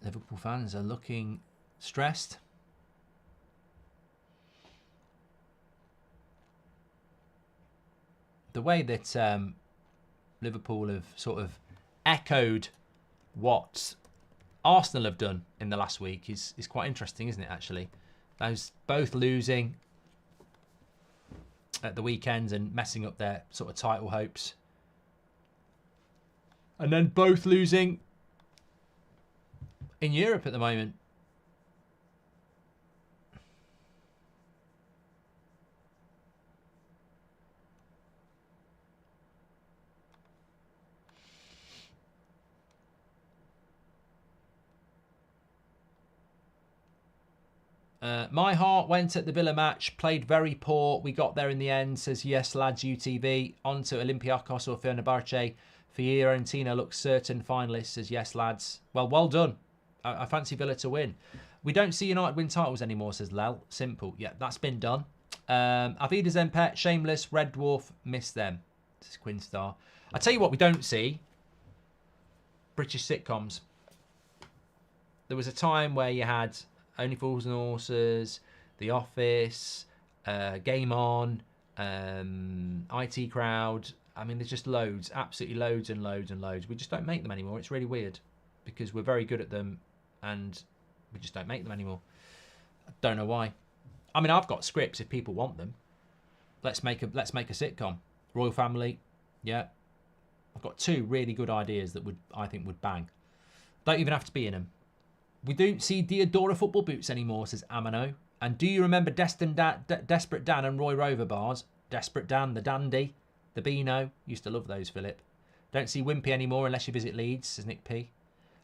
Liverpool fans are looking stressed. The way that Liverpool have sort of echoed what Arsenal have done in the last week is quite interesting, isn't it, actually? Those both losing at the weekends and messing up their sort of title hopes. And then both losing in Europe at the moment. My heart went at the Villa match, played very poor. We got there in the end, says yes, lads, UTV. On to Olympiacos or Fenerbahce. Fiorentina looks certain finalists, says yes, lads. Well done. I fancy Villa to win. We don't see United win titles anymore, says Lel. Simple. Yeah, that's been done. Avida Zempet, Shameless, Red Dwarf, miss them. This is Quinstar. I tell you what we don't see. British sitcoms. There was a time where you had Only Fools and Horses, The Office, Game On, IT Crowd. I mean, there's just loads, absolutely loads and loads and loads. We just don't make them anymore. It's really weird because we're very good at them and we just don't make them anymore. I don't know why. I mean, I've got scripts if people want them. Let's make a sitcom. Royal Family, yeah. I've got 2 really good ideas that I think would bang. Don't even have to be in them. We don't see Diodora football boots anymore, says Amano. And do you remember Desperate Dan and Roy Rover bars? Desperate Dan, the dandy, the Beano. Used to love those, Philip. Don't see Wimpy anymore unless you visit Leeds, says Nick P.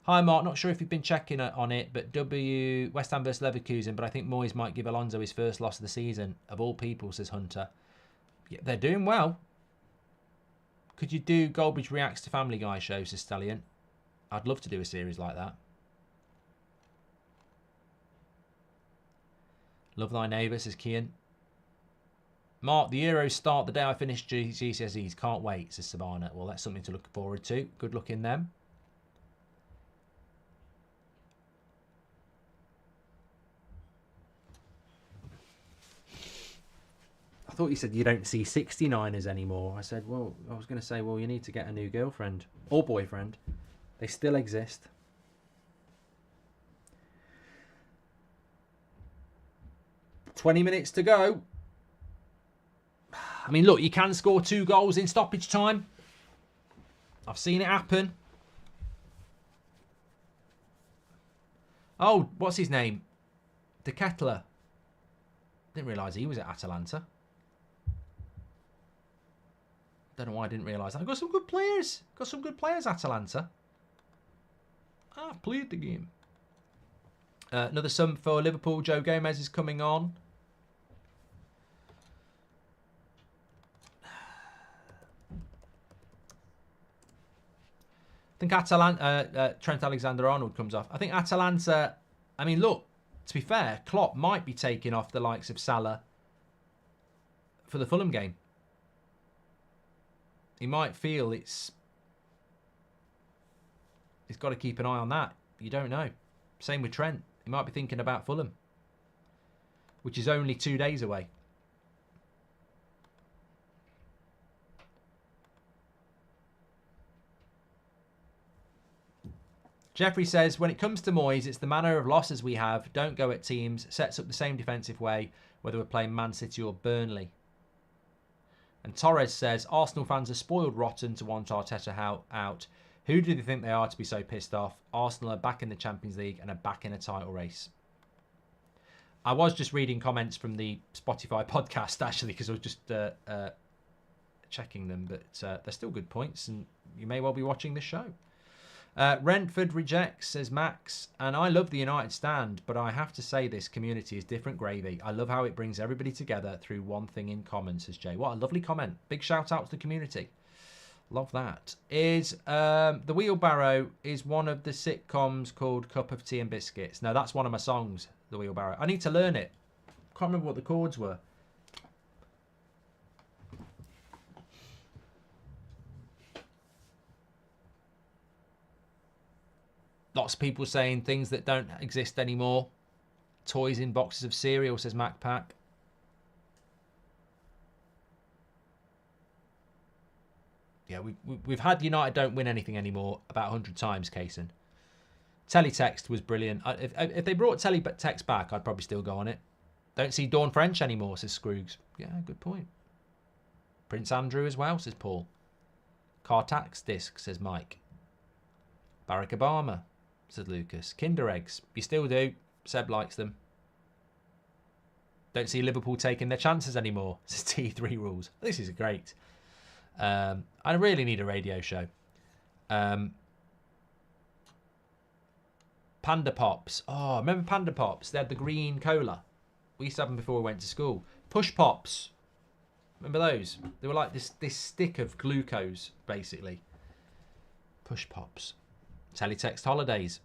Hi, Mark. Not sure if you've been checking on it, but West Ham vs Leverkusen, but I think Moyes might give Alonso his first loss of the season. Of all people, says Hunter. Yeah, they're doing well. Could you do Goldbridge Reacts to Family Guy shows, says Stallion? I'd love to do a series like that. Love thy neighbour, says Kian. Mark, the Euros start the day I finish GCSEs. Can't wait, says Sabana. Well, that's something to look forward to. Good luck in them. I thought you said you don't see 69ers anymore. I said, well, I was going to say, well, you need to get a new girlfriend or boyfriend. They still exist. $20 minutes to go. I mean, look, you can score 2 goals in stoppage time. I've seen it happen. Oh, what's his name? De Ketelaere. Didn't realise he was at Atalanta. Don't know why I didn't realise that. I've got some good players. Got some good players, Atalanta. I've played the game. Another sum for Liverpool. Joe Gomez is coming on. I think Atalanta, Trent Alexander-Arnold comes off. I think Atalanta, I mean, look, to be fair, Klopp might be taking off the likes of Salah for the Fulham game. He might feel he's got to keep an eye on that. You don't know. Same with Trent. He might be thinking about Fulham, which is only 2 days away. Jeffrey says, when it comes to Moyes, it's the manner of losses we have. Don't go at teams. Sets up the same defensive way, whether we're playing Man City or Burnley. And Torres says, Arsenal fans are spoiled rotten to want Arteta out. Who do they think they are to be so pissed off? Arsenal are back in the Champions League and are back in a title race. I was just reading comments from the Spotify podcast, actually, because I was just checking them. But they're still good points, and you may well be watching this show. Rentford rejects, says Max. And I love the United stand, but I have to say this community is different gravy. I love how it brings everybody together through one thing in common, says Jay. What a lovely comment. Big shout out to the community. Love that. Is The Wheelbarrow is one of the sitcoms called Cup of Tea and Biscuits. No, that's one of my songs, The Wheelbarrow. I need to learn it. Can't remember what the chords were. Lots of people saying things that don't exist anymore. Toys in boxes of cereal, says MacPack. Yeah, we've had United don't win anything anymore about 100 times, Kaysen. Teletext was brilliant. If they brought Teletext back, I'd probably still go on it. Don't see Dawn French anymore, says Scroogs. Yeah, good point. Prince Andrew as well, says Paul. Car tax disc, says Mike. Barack Obama, says Lucas. Kinder eggs. You still do. Seb likes them. Don't see Liverpool taking their chances anymore, says T3 Rules. This is great. I really need a radio show. Panda Pops. Oh, remember Panda Pops? They had the green cola. We used to have them before we went to school. Push Pops. Remember those? They were like this stick of glucose, basically. Push Pops. Teletext holidays,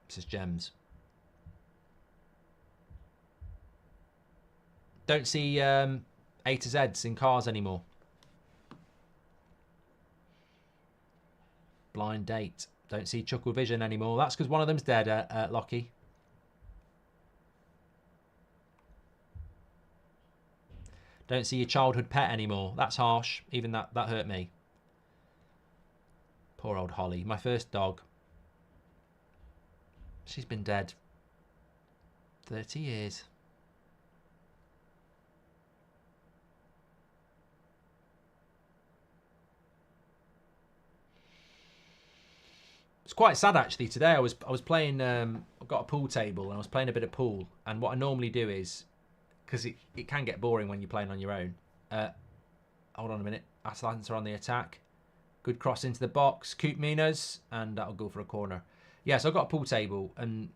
says Gems. Don't see A to Zs in cars anymore. Blind date. Don't see Chuckle Vision anymore. That's because one of them's dead, Lockie. Don't see your childhood pet anymore. That's harsh. Even that hurt me. Poor old Holly. My first dog. She's been dead 30 years. It's quite sad actually. Today I was playing. I've got a pool table and I was playing a bit of pool. And what I normally do is, because it can get boring when you're playing on your own. Hold on a minute. Atalanta on the attack. Good cross into the box. Coop Minas, and that'll go for a corner. Yeah, so I've got a pool table, and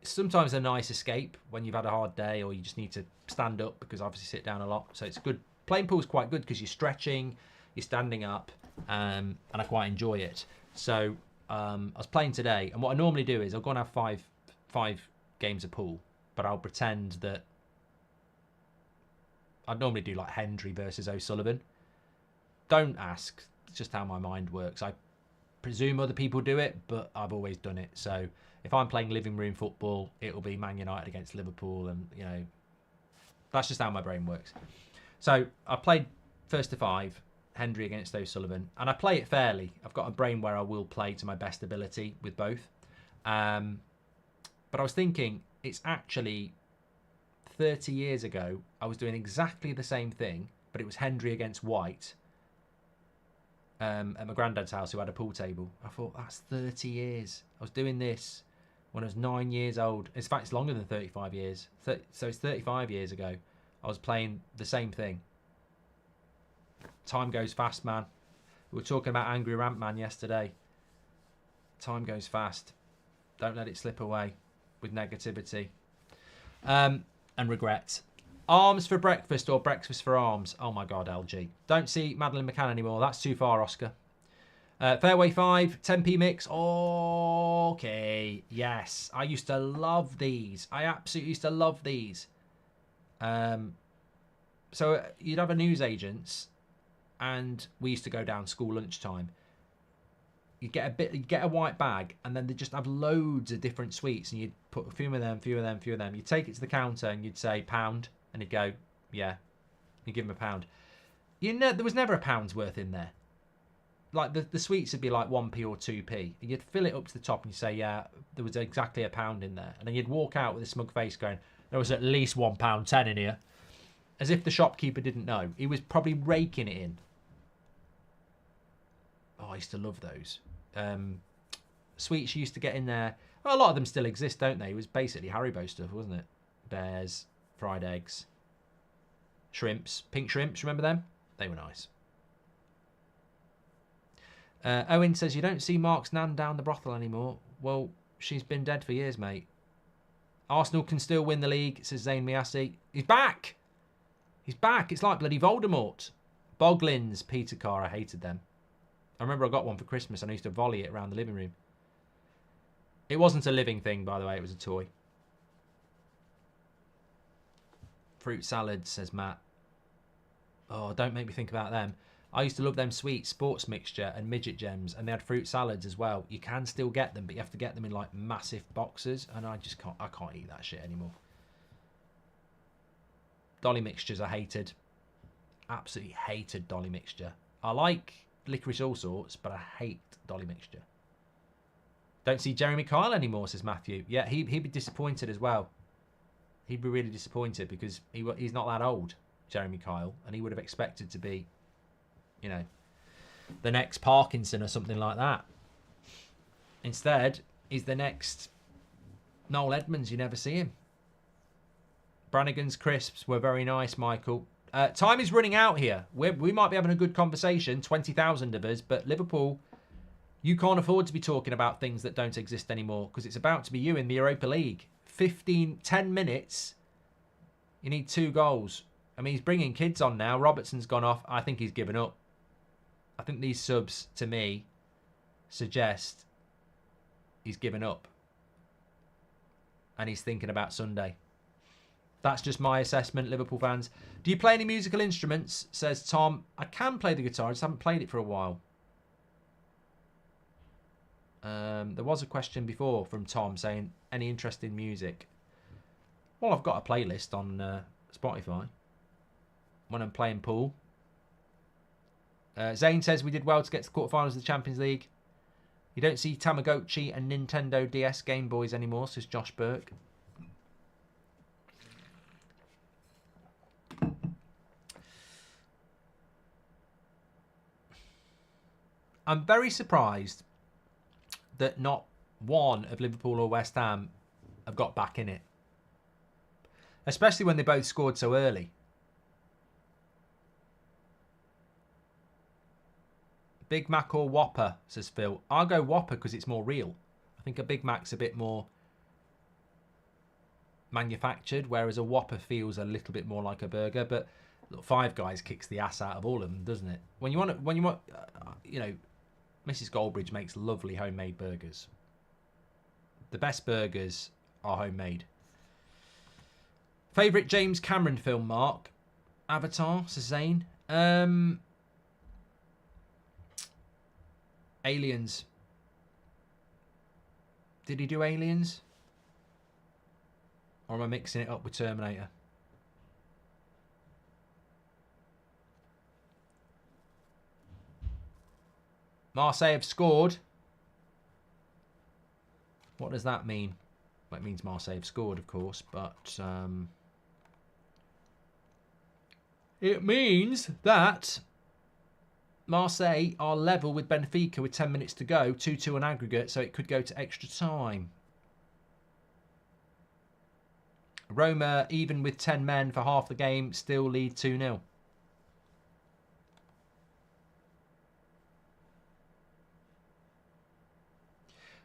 sometimes a nice escape when you've had a hard day or you just need to stand up because I obviously sit down a lot. So it's good. Playing pool's quite good because you're stretching, you're standing up, and I quite enjoy it. So I was playing today, and what I normally do is I'll go and have five games of pool, but I'll pretend that I'd normally do like Hendry versus O'Sullivan. Don't ask. It's just how my mind works. I presume other people do it, but I've always done it. So if I'm playing living room football, it'll be Man United against Liverpool, and that's just how my brain works. So I played first to 5, Hendry against O'Sullivan, and I play it fairly. I've got a brain where I will play to my best ability with both. But I was thinking, it's actually 30 years ago, I was doing exactly the same thing, but it was Hendry against White at my granddad's house, who had a pool table. I thought, that's 30 years. I was doing this when I was 9 years old. In fact, it's longer than 35 years. So it's 35 years ago. I was playing the same thing. Time goes fast, man. We were talking about Angry Rant Man yesterday. Time goes fast. Don't let it slip away with negativity. And regret. Arms for breakfast or breakfast for arms? Oh my God, LG. Don't see Madeline McCann anymore. That's too far, Oscar. Fairway 5, 10p mix. Okay, yes. I used to love these. I absolutely used to love these. So you'd have a newsagents, and we used to go down school lunchtime. You get a white bag, and then they just have loads of different sweets, and you'd put a few of them. You'd take it to the counter, and you'd say £1, and he'd go, yeah. You give him £1. There was never £1's worth in there. Like the sweets would be like 1p or 2p. And you'd fill it up to the top, and you'd say, yeah, there was exactly £1 in there, and then you'd walk out with a smug face, going, there was at least £1.10 in here, as if the shopkeeper didn't know. He was probably raking it in. Oh, I used to love those. Sweets you used to get in there. Well, a lot of them still exist, don't they? It was basically Haribo stuff, wasn't it? Bears, fried eggs, shrimps, pink shrimps. Remember them? They were nice. Owen says, you don't see Mark's nan down the brothel anymore. Well, she's been dead for years, mate. Arsenal can still win the league, says Zayn Miasi. He's back! He's back. It's like bloody Voldemort. Boglins, Peter Carr. I hated them. I remember I got one for Christmas and I used to volley it around the living room. It wasn't a living thing, by the way. It was a toy. Fruit salad, says Matt. Oh, don't make me think about them. I used to love them sweet sports mixture and midget gems, and they had fruit salads as well. You can still get them, but you have to get them in like massive boxes, and I can't eat that shit anymore. Dolly mixtures I hated. Absolutely hated Dolly mixture. I like licorice all sorts, but I hate Dolly mixture. Don't see Jeremy Kyle anymore, says Matthew. Yeah, he'd be disappointed as well. He'd be really disappointed because he's not that old, Jeremy Kyle, and he would have expected to be, you know, the next Parkinson or something like that. Instead, he's the next Noel Edmonds. You never see him. Brannigan's crisps were very nice, Michael. Time is running out here. We might be having a good conversation, 20,000 of us, but Liverpool, you can't afford to be talking about things that don't exist anymore because it's about to be you in the Europa League. 10 minutes, you need 2 goals. I mean, he's bringing kids on now. Robertson's gone off. I think he's given up. I think these subs, to me, suggest he's given up. And he's thinking about Sunday. That's just my assessment, Liverpool fans. Do you play any musical instruments? Says Tom. I can play the guitar. I just haven't played it for a while. There was a question before from Tom saying, any interest in music? Well, I've got a playlist on Spotify when I'm playing pool. Zane says we did well to get to the quarterfinals of the Champions League. You don't see Tamagotchi and Nintendo DS Game Boys anymore, says Josh Burke. I'm very surprised that not one of Liverpool or West Ham have got back in it. Especially when they both scored so early. Big Mac or Whopper, says Phil. I'll go Whopper because it's more real. I think a Big Mac's a bit more manufactured, whereas a Whopper feels a little bit more like a burger. But look, Five Guys kicks the ass out of all of them, doesn't it? When you want, you know, Mrs. Goldbridge makes lovely homemade burgers. The best burgers are homemade. Favourite James Cameron film, Mark? Avatar, says Zane. Aliens. Did he do Aliens? Or am I mixing it up with Terminator? Marseille have scored. What does that mean? Well, it means Marseille have scored, of course, but it means that Marseille are level with Benfica with 10 minutes to go, 2-2 on aggregate, so it could go to extra time. Roma, even with 10 men for half the game, still lead 2-0.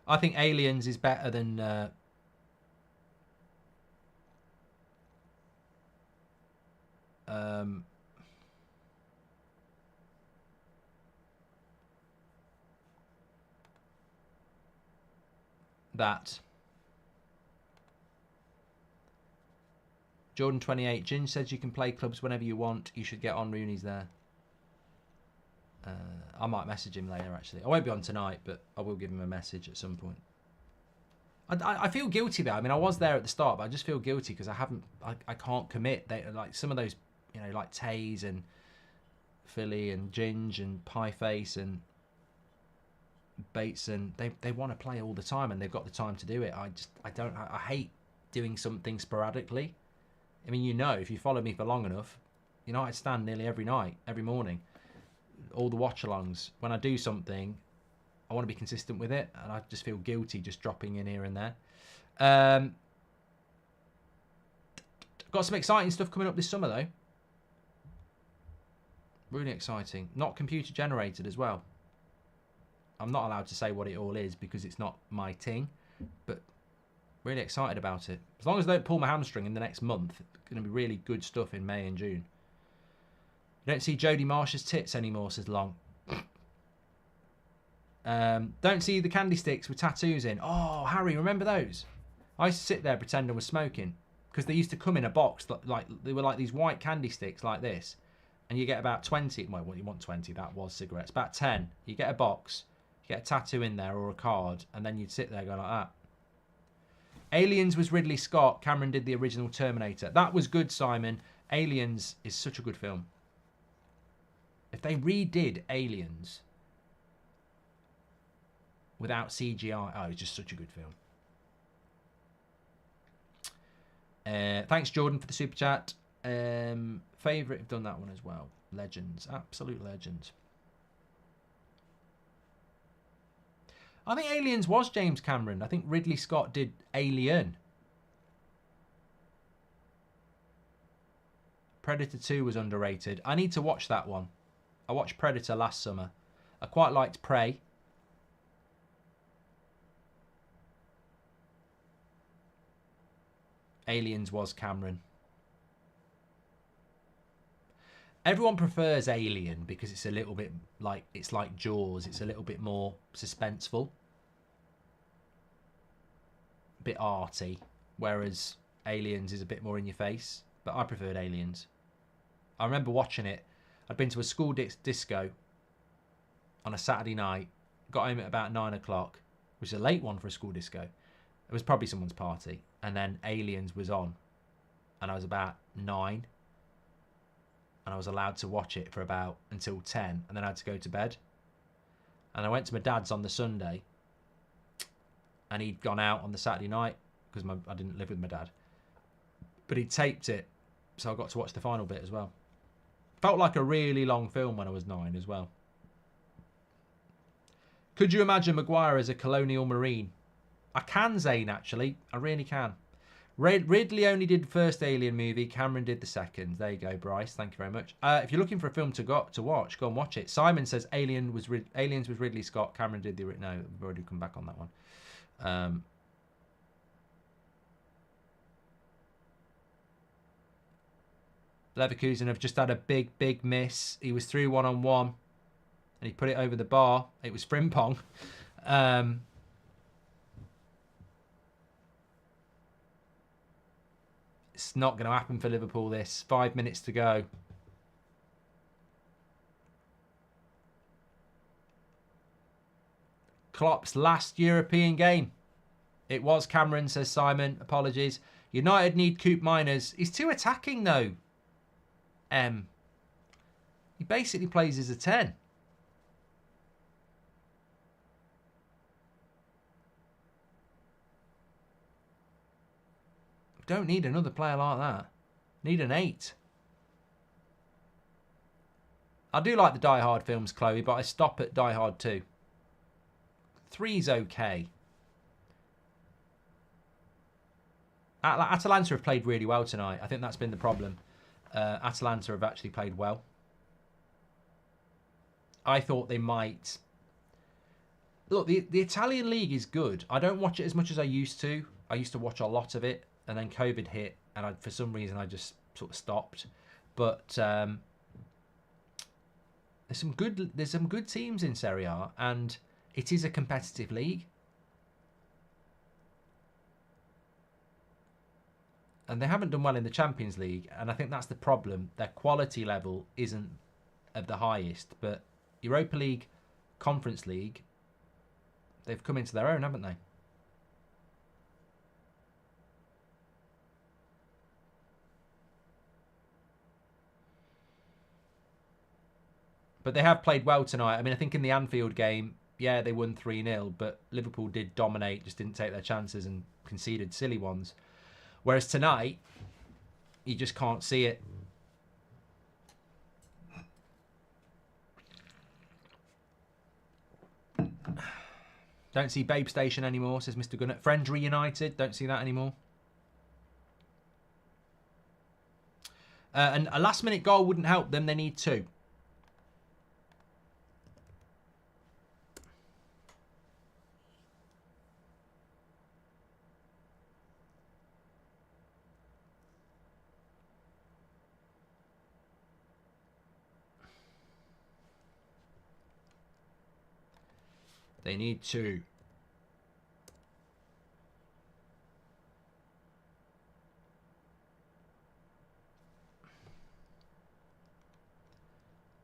I think Aliens is better than that. Jordan 28. Ginge says you can play clubs whenever you want. You should get on. Rooney's there. I might message him later, actually. I won't be on tonight, but I will give him a message at some point. I feel guilty though. I mean, I was there at the start, but I just feel guilty because I can't commit. They like some of those, you know, like Taze and Philly and Ginge and Pieface and Bates, and they want to play all the time and they've got the time to do it. I hate doing something sporadically. I mean, you know, if you follow me for long enough, you know, I stand nearly every night, every morning. All the watch-alongs. When I do something, I want to be consistent with it, and I just feel guilty just dropping in here and there. Got some exciting stuff coming up this summer, though. Really exciting. Not computer-generated as well. I'm not allowed to say what it all is because it's not my thing, but really excited about it. As long as I don't pull my hamstring in the next month, it's going to be really good stuff in May and June. You don't see Jodie Marsh's tits anymore, says Long. Don't see the candy sticks with tattoos in. Oh, Harry, remember those? I used to sit there pretending I was smoking because they used to come in a box. Like they were like these white candy sticks like this. And you get about 20. Well, you want 20. That was cigarettes. About 10. You get a box. You get a tattoo in there or a card. And then you'd sit there going like that. Aliens was Ridley Scott. Cameron did the original Terminator. That was good, Simon. Aliens is such a good film. If they redid Aliens without CGI. Oh, it's just such a good film. Thanks, Jordan, for the super chat. Favourite, I've done that one as well. Legends, absolute legends. I think Aliens was James Cameron. I think Ridley Scott did Alien. Predator 2 was underrated. I need to watch that one. I watched Predator last summer. I quite liked Prey. Aliens was Cameron. Everyone prefers Alien because it's a little bit like, it's like Jaws. It's a little bit more suspenseful. A bit arty. Whereas Aliens is a bit more in your face. But I preferred Aliens. I remember watching it. I'd been to a school disco on a Saturday night. Got home at about 9 o'clock, which is a late one for a school disco. It was probably someone's party. And then Aliens was on. And I was about 9. And I was allowed to watch it for about until 10. And then I had to go to bed. And I went to my dad's on the Sunday. And he'd gone out on the Saturday night. Because I didn't live with my dad. But he taped it. So I got to watch the final bit as well. Felt like a really long film when I was 9 as well. Could you imagine Maguire as a colonial marine? I can, Zane, actually. I really can. Ridley only did the first Alien movie. Cameron did the second. There you go, Bryce. Thank you very much. If you're looking for a film to watch, go and watch it. Simon says Aliens was Ridley Scott. Cameron did the... No, we've already come back on that one. Leverkusen have just had a big miss. He was through one-on-one. And he put it over the bar. It was Frimpong. It's not going to happen for Liverpool, this. 5 minutes to go. Klopp's last European game. It was Cameron, says Simon. Apologies. United need Coop Miners. He's too attacking, though. He basically plays as a 10. Don't need another player like that. Need an 8. I do like the Die Hard films, Chloe, but I stop at Die Hard 2. 3's okay. Atalanta have played really well tonight. I think that's been the problem. Atalanta have actually played well. I thought they might... Look, the Italian league is good. I don't watch it as much as I used to. I used to watch a lot of it. And then COVID hit, and for some reason I just sort of stopped. But there's some good teams in Serie A, and it is a competitive league. And they haven't done well in the Champions League, and I think that's the problem. Their quality level isn't of the highest, but Europa League, Conference League, they've come into their own, haven't they? But they have played well tonight. I mean, I think in the Anfield game, yeah, they won 3-0, but Liverpool did dominate, just didn't take their chances and conceded silly ones. Whereas tonight, you just can't see it. Don't see Babe Station anymore, says Mr. Gunner. Friends reunited, don't see that anymore. And a last-minute goal wouldn't help them. They need 2. They need 2.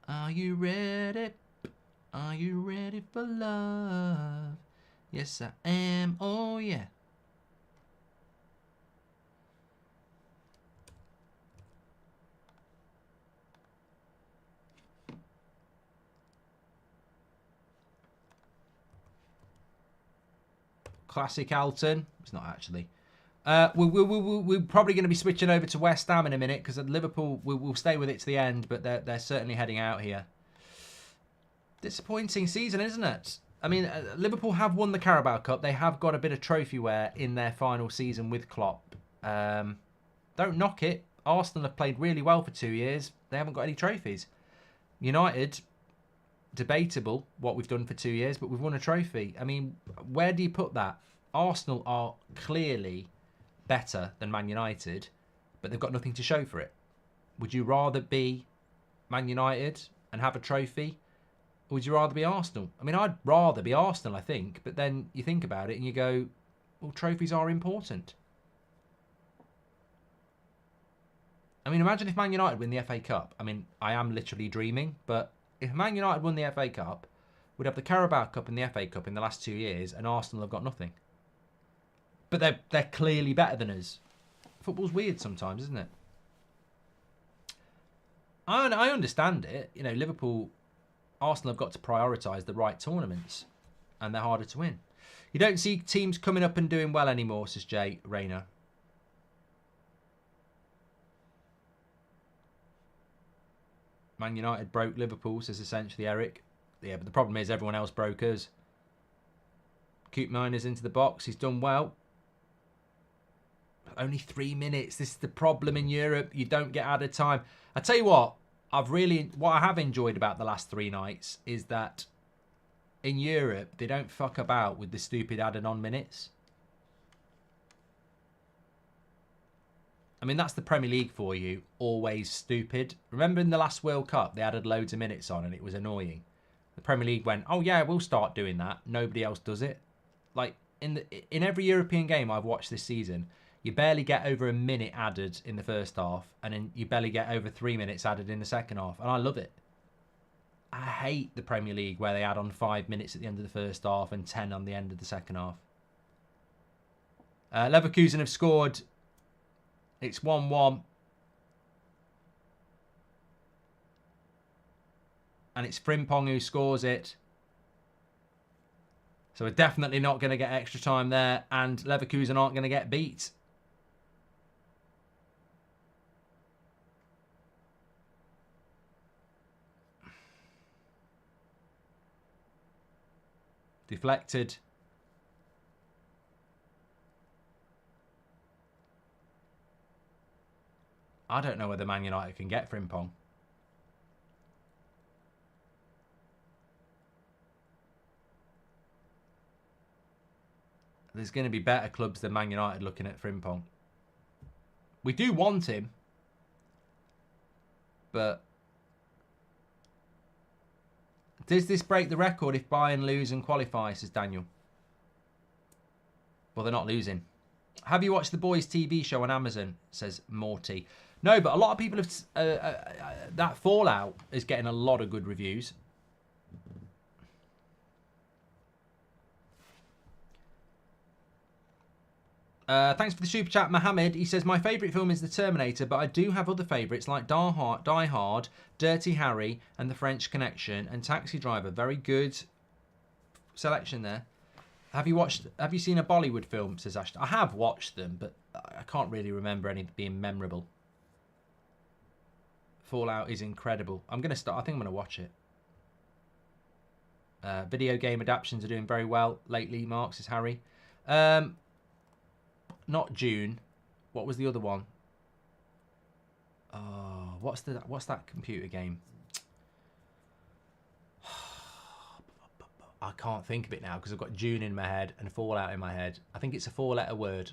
Are you ready? Are you ready for love? Yes, I am. Oh, yeah. Classic Alton. It's not actually. We're probably going to be switching over to West Ham in a minute because Liverpool, we'll stay with it to the end, but they're certainly heading out here. Disappointing season, isn't it? I mean, Liverpool have won the Carabao Cup. They have got a bit of trophy wear in their final season with Klopp. Don't knock it. Arsenal have played really well for 2 years. They haven't got any trophies. United, debatable what we've done for 2 years, but we've won a trophy. I mean, where do you put that? Arsenal are clearly better than Man United, but they've got nothing to show for it. Would you rather be Man United and have a trophy, or would you rather be Arsenal? I mean, I'd rather be Arsenal, I think, but then you think about it and you go, well, trophies are important. I mean, imagine if Man United win the FA Cup. I mean, I am literally dreaming, but if Man United won the FA Cup, we'd have the Carabao Cup and the FA Cup in the last 2 years, and Arsenal have got nothing. But they're clearly better than us. Football's weird sometimes, isn't it? I understand it. You know, Liverpool, Arsenal have got to prioritise the right tournaments, and they're harder to win. You don't see teams coming up and doing well anymore, says Jay Rayner. Man United broke Liverpool, says essentially Eric. Yeah, but the problem is everyone else broke us. Coop Miner's into the box. He's done well. Only 3 minutes. This is the problem in Europe. You don't get added time. I tell you what I have enjoyed about the last 3 nights is that in Europe, they don't fuck about with the stupid added on minutes. I mean, that's the Premier League for you. Always stupid. Remember in the last World Cup, they added loads of minutes on and it was annoying. The Premier League went, oh yeah, we'll start doing that. Nobody else does it. Like, in every European game I've watched this season, you barely get over a minute added in the first half, and then you barely get over 3 minutes added in the second half, and I love it. I hate the Premier League where they add on 5 minutes at the end of the first half and 10 on the end of the second half. Leverkusen have scored. It's 1-1. And it's Frimpong who scores it. So we're definitely not going to get extra time there. And Leverkusen aren't going to get beat. Deflected. I don't know whether Man United can get Frimpong. There's going to be better clubs than Man United looking at Frimpong. We do want him. But does this break the record if Bayern lose and qualify, says Daniel? Well, they're not losing. Have you watched the Boys TV show on Amazon, says Morty? No, but a lot of people have... that Fallout is getting a lot of good reviews. Thanks for the super chat, Mohammed. He says, my favourite film is The Terminator, but I do have other favourites like Die Hard, Dirty Harry, and The French Connection, and Taxi Driver. Very good selection there. Have you seen a Bollywood film, says Ashton? I have watched them, but I can't really remember any being memorable. Fallout is incredible. I think I'm going to watch it. Video game adaptations are doing very well lately, Mark, says Harry. Not June. What was the other one? Oh, what's that computer game? I can't think of it now because I've got June in my head and Fallout in my head. I think it's a 4-letter word.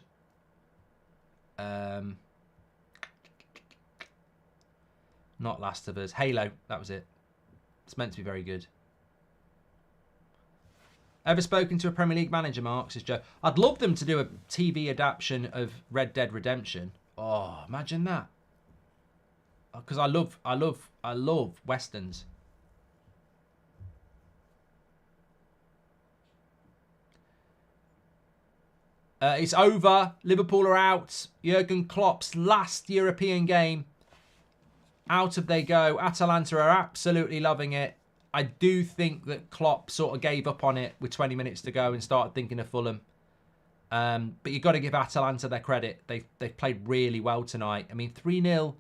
Not Last of Us. Halo. That was it. It's meant to be very good. Ever spoken to a Premier League manager, Mark, says Joe? I'd love them to do a TV adaptation of Red Dead Redemption. Oh, imagine that. Because I love westerns. It's over. Liverpool are out. Jurgen Klopp's last European game. Out of they go. Atalanta are absolutely loving it. I do think that Klopp sort of gave up on it with 20 minutes to go and started thinking of Fulham. But you've got to give Atalanta their credit. They've played really well tonight. I mean, 3-0,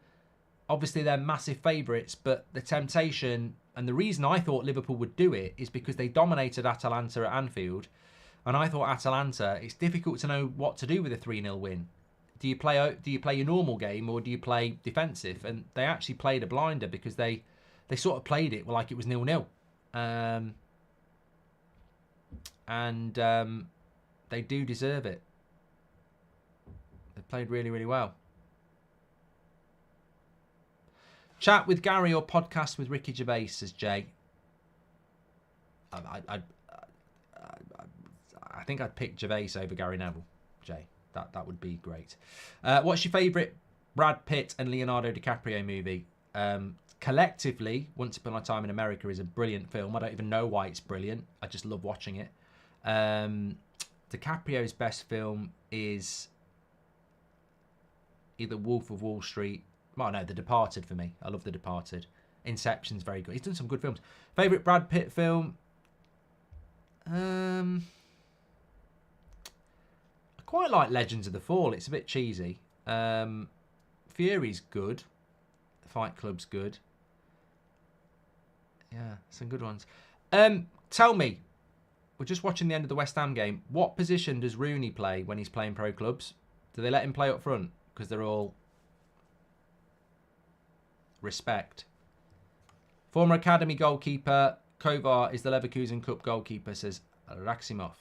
obviously they're massive favourites, but the temptation, and the reason I thought Liverpool would do it is because they dominated Atalanta at Anfield. And I thought Atalanta, it's difficult to know what to do with a 3-0 win. Do you play your normal game or do you play defensive? And they actually played a blinder because they sort of played it like it was 0-0. They do deserve it. They played really, really well. Chat with Gary or podcast with Ricky Gervais, says Jay. I think I'd pick Gervais over Gary Neville, Jay. That would be great. What's your favourite Brad Pitt and Leonardo DiCaprio movie? Collectively, Once Upon a Time in America is a brilliant film. I don't even know why it's brilliant. I just love watching it. DiCaprio's best film is either Wolf of Wall Street. Well, no, The Departed for me. I love The Departed. Inception's very good. He's done some good films. Favourite Brad Pitt film? I quite like Legends of the Fall. It's a bit cheesy. Fury's good. Fight Club's good. Yeah, some good ones. Tell me, we're just watching the end of the West Ham game. What position does Rooney play when he's playing pro clubs? Do they let him play up front? Because they're all respect. Former academy goalkeeper Kovar is the Leverkusen Cup goalkeeper, says Raximov.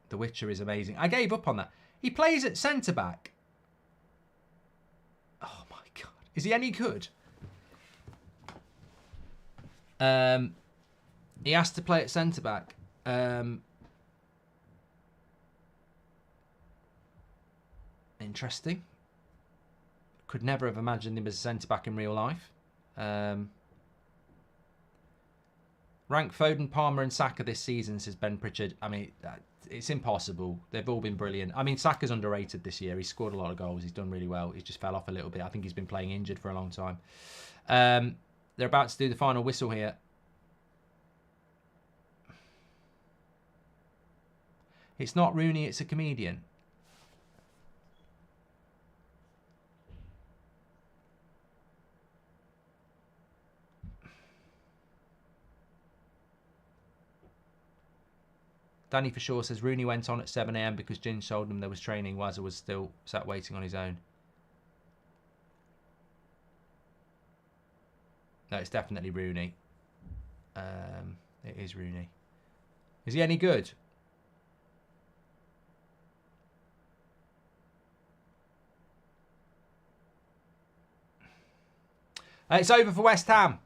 The Witcher is amazing. I gave up on that. He plays at centre-back. Oh, my God. Is he any good? He has to play at centre-back. Interesting. Could never have imagined him as a centre-back in real life. Rank Foden, Palmer and Saka this season, says Ben Pritchard. I mean, it's impossible. They've all been brilliant. I mean, Saka's underrated this year. He's scored a lot of goals. He's done really well. He's just fell off a little bit. I think he's been playing injured for a long time. They're about to do the final whistle here. It's not Rooney, it's a comedian. Danny for sure says Rooney went on at 7 a.m. because Jin told him there was training. Wazza was still sat waiting on his own. No, it's definitely Rooney. It is Rooney. Is he any good? It's over for West Ham.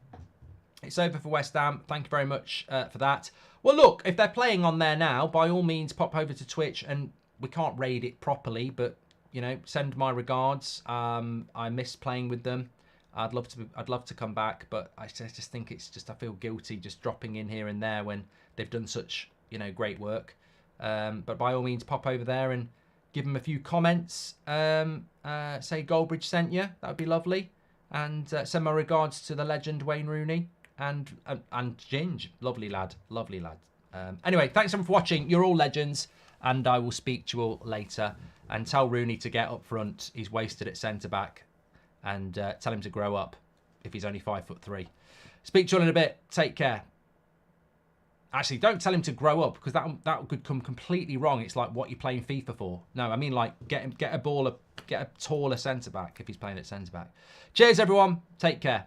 It's over for West Ham. Thank you very much for that. Well, look, if they're playing on there now, by all means, pop over to Twitch, and we can't raid it properly, but you know, send my regards. I miss playing with them. I'd love to come back, but I just think it's just I feel guilty just dropping in here and there when they've done such great work. But by all means, pop over there and give them a few comments. Say Goldbridge sent you. That would be lovely. And send my regards to the legend Wayne Rooney and Ginge. Lovely lad. Anyway, thanks everyone for watching. You're all legends, and I will speak to you all later. And tell Rooney to get up front. He's wasted at centre back, and tell him to grow up if he's only 5'3". Speak to you all in a bit. Take care. Actually, don't tell him to grow up, because that could come completely wrong. It's like what you're playing FIFA for. No, I mean like get a taller centre back if he's playing at centre back. Cheers, everyone. Take care.